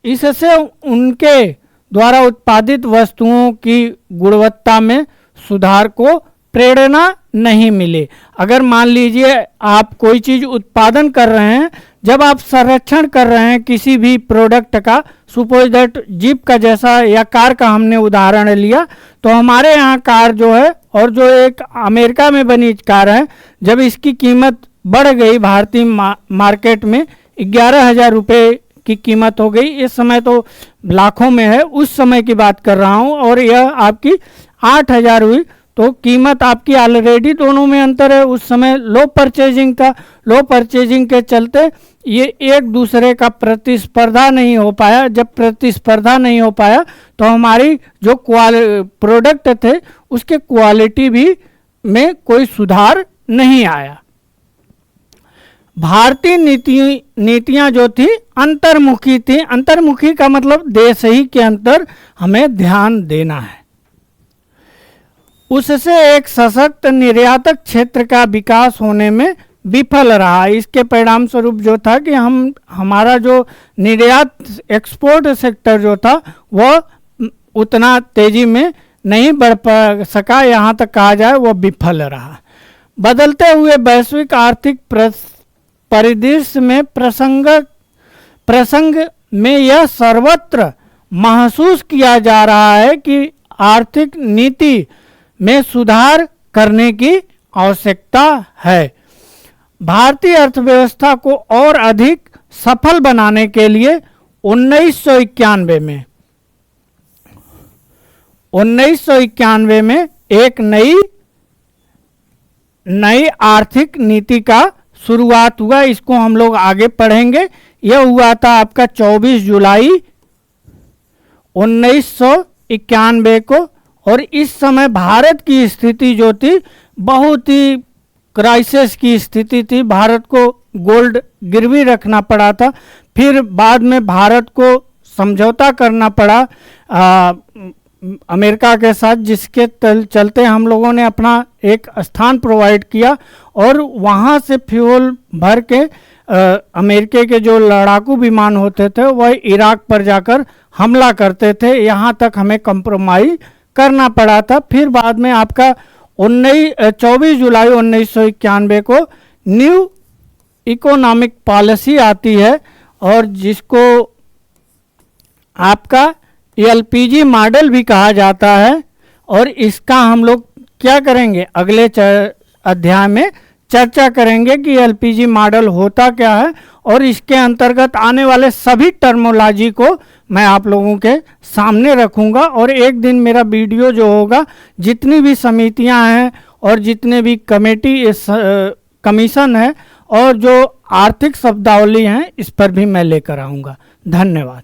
इससे उनके द्वारा उत्पादित वस्तुओं की गुणवत्ता में सुधार को प्रेरणा नहीं मिली। अगर मान लीजिए आप कोई चीज़ उत्पादन कर रहे हैं, जब आप संरक्षण कर रहे हैं किसी भी प्रोडक्ट का, सपोज दैट जीप का जैसा या कार का हमने उदाहरण लिया, तो हमारे यहाँ कार जो है और जो एक अमेरिका में बनी कार है, जब इसकी कीमत बढ़ गई भारतीय मार्केट में 11,000 रुपये की कीमत हो गई, इस समय तो लाखों में है, उस समय की बात कर रहा हूँ, और यह आपकी 8,000 हुई, तो कीमत आपकी ऑलरेडी दोनों में अंतर है। उस समय लो परचेजिंग था, लो परचेजिंग के चलते ये एक दूसरे का प्रतिस्पर्धा नहीं हो पाया। जब प्रतिस्पर्धा नहीं हो पाया तो हमारी जो प्रोडक्ट थे उसके क्वालिटी भी में कोई सुधार नहीं आया। भारतीय नीतियां जो थी अंतर्मुखी थी। अंतर्मुखी का मतलब देश ही के अंदर हमें ध्यान देना है। उससे एक सशक्त निर्यातक क्षेत्र का विकास होने में विफल रहा। इसके परिणाम स्वरूप जो था कि हमारा जो निर्यात एक्सपोर्ट सेक्टर जो था वह उतना तेजी में नहीं बढ़ पा सका, यहाँ तक कहा जाए वह विफल रहा। बदलते हुए वैश्विक आर्थिक परिदृश्य में प्रसंग में यह सर्वत्र महसूस किया जा रहा है कि आर्थिक नीति में सुधार करने की आवश्यकता है। भारतीय अर्थव्यवस्था को और अधिक सफल बनाने के लिए 1991 में एक नई आर्थिक नीति का शुरुआत हुआ। इसको हम लोग आगे पढ़ेंगे। यह हुआ था आपका 24 जुलाई 1991 को, और इस समय भारत की स्थिति जो थी बहुत ही क्राइसिस की स्थिति थी। भारत को गोल्ड गिरवी रखना पड़ा था, फिर बाद में भारत को समझौता करना पड़ा अमेरिका के साथ, जिसके चलते हम लोगों ने अपना एक स्थान प्रोवाइड किया और वहाँ से फ्यूल भर के अमेरिका के जो लड़ाकू विमान होते थे वह इराक पर जाकर हमला करते थे। यहाँ तक हमें कंप्रोमाइज करना पड़ा था। फिर बाद में आपका 24 जुलाई 1991 को न्यू इकोनॉमिक पॉलिसी आती है और जिसको आपका एलपीजी मॉडल भी कहा जाता है, और इसका हम लोग क्या करेंगे अगले अध्याय में चर्चा करेंगे कि एलपीजी मॉडल होता क्या है, और इसके अंतर्गत आने वाले सभी टर्मोलॉजी को मैं आप लोगों के सामने रखूंगा। और एक दिन मेरा वीडियो जो होगा, जितनी भी समितियां हैं और जितने भी कमीशन है और जो आर्थिक शब्दावली हैं, इस पर भी मैं लेकर आऊँगा। धन्यवाद।